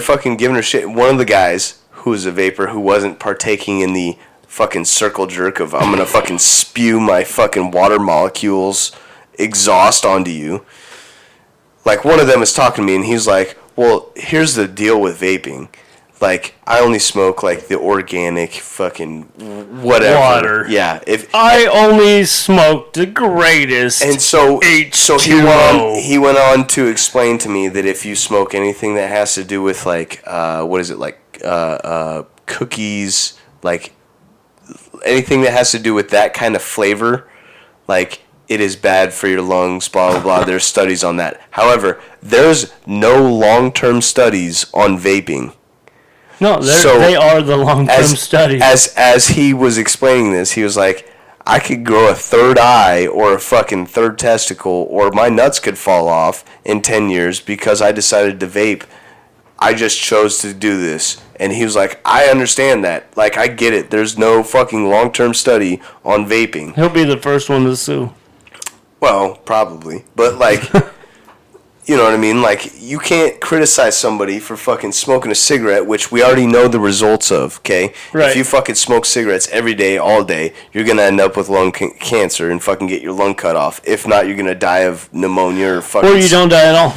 fucking giving her shit. One of the guys who was a vapor who wasn't partaking in the fucking circle jerk of I'm gonna fucking spew my fucking water molecules exhaust onto you. Like, one of them was talking to me and he's like, well, here's the deal with vaping. Like, I only smoke like the organic fucking whatever.
Water.
Yeah.
I only smoke the greatest.
And so
H2O.
he went on to explain to me that if you smoke anything that has to do with like cookies, like anything that has to do with that kind of flavor, like, it is bad for your lungs, blah, blah, blah. There's studies on that. However, there's no long-term studies on vaping.
No, they are the long-term studies.
As he was explaining this, he was like, I could grow a third eye or a fucking third testicle or my nuts could fall off in 10 years because I decided to vape. I just chose to do this. And he was like, I understand that. Like, I get it. There's no fucking long-term study on vaping.
He'll be the first one to sue.
Well, probably. But, like, you know what I mean? Like, you can't criticize somebody for fucking smoking a cigarette, which we already know the results of, okay?
Right.
If you fucking smoke cigarettes every day, all day, you're going to end up with lung cancer and fucking get your lung cut off. If not, you're going to die of pneumonia or fucking...
Or you don't die at all.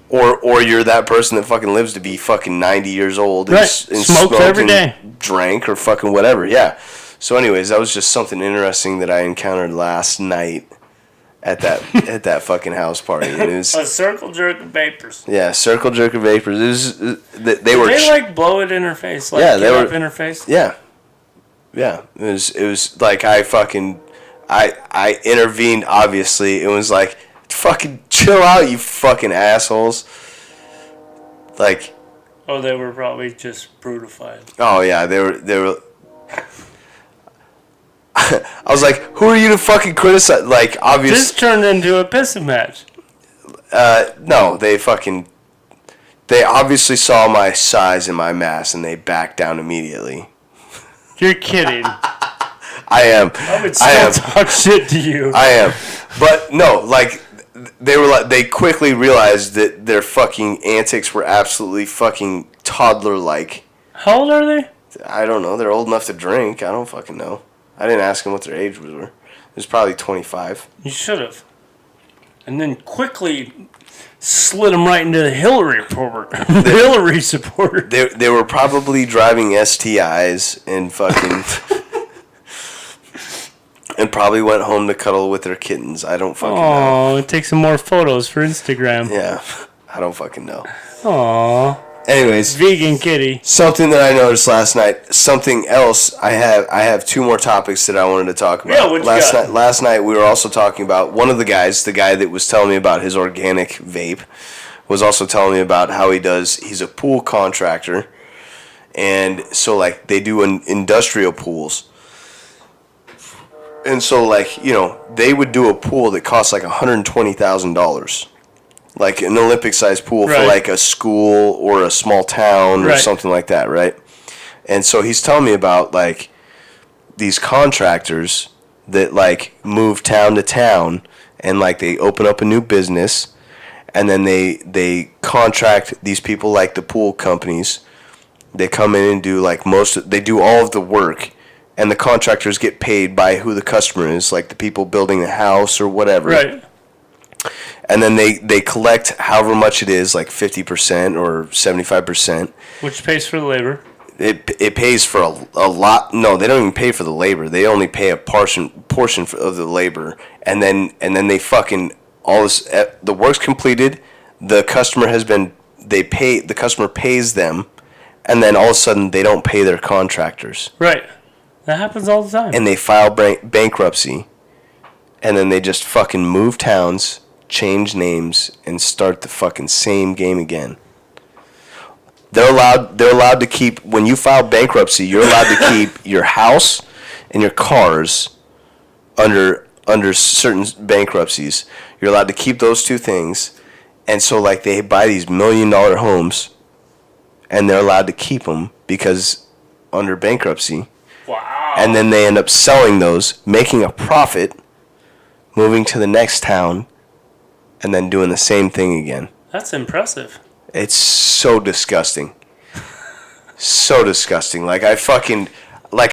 Or you're that person that fucking lives to be fucking 90 years old and,
right.
and
smoked every day,
drank or fucking whatever. Yeah. So, anyways, that was just something interesting that I encountered last night at that fucking house party. And it was
a circle jerk of vapors.
Yeah, circle jerk of vapors. It was,
Did they like blow it in her face? Like,
yeah, they were
up in her face.
Yeah. Yeah. It was like I intervened. Obviously, it was like, fucking chill out, you fucking assholes. Like,
oh, they were probably just brutified.
Oh yeah, they were I was like, who are you to fucking criticize? Like, obviously
this turned into a pissing match.
No, they obviously saw my size and my mass and they backed down immediately.
You're kidding.
I am.
I would
I
still
am.
talk shit to you.
I am. But no, like they quickly realized that their fucking antics were absolutely fucking toddler like.
How old are they?
I don't know. They're old enough to drink. I don't fucking know. I didn't ask them what their age were. It was probably 25.
You should have. And then quickly slid them right into the Hillary report. The Hillary supporter.
They were probably driving STIs and fucking and probably went home to cuddle with their kittens. I don't fucking know.
Oh, take some more photos for Instagram.
Yeah, I don't fucking know.
Aw,
Anyways,
vegan kitty.
something that I noticed last night. Something else. I have two more topics that I wanted to talk about.
Yeah, what you got?
Last night we were also talking about one of the guys, the guy that was telling me about his organic vape, was also telling me about how he's a pool contractor, and so like they do industrial pools. And so like, you know, they would do a pool that costs like $120,000. Like an Olympic sized pool for
Right.
like a school or a small town or
Right.
something like that, right? And so he's telling me about like these contractors that like move town to town and like they open up a new business and then they contract these people like the pool companies. They come in and do like they do all of the work, and the contractors get paid by who the customer is, like the people building the house or whatever.
Right.
And then they collect however much it is, like 50% or 75%.
Which pays for the labor.
It pays for a lot. No, they don't even pay for the labor. They only pay a portion of the labor, and then they fucking all this. The work's completed. The customer the customer pays them, and then all of a sudden they don't pay their contractors,
Right. That happens all the time.
and they file bankruptcy, and then they just fucking move towns, change names, and start the fucking same game again. They're allowed to keep, when you file bankruptcy, you're allowed to keep your house and your cars under certain bankruptcies. You're allowed to keep those two things. And so like they buy these $1 million homes and they're allowed to keep them because under bankruptcy.
Wow.
And then they end up selling those, making a profit, moving to the next town, and then doing the same thing again.
That's impressive.
It's so disgusting. So disgusting. Like, I fucking...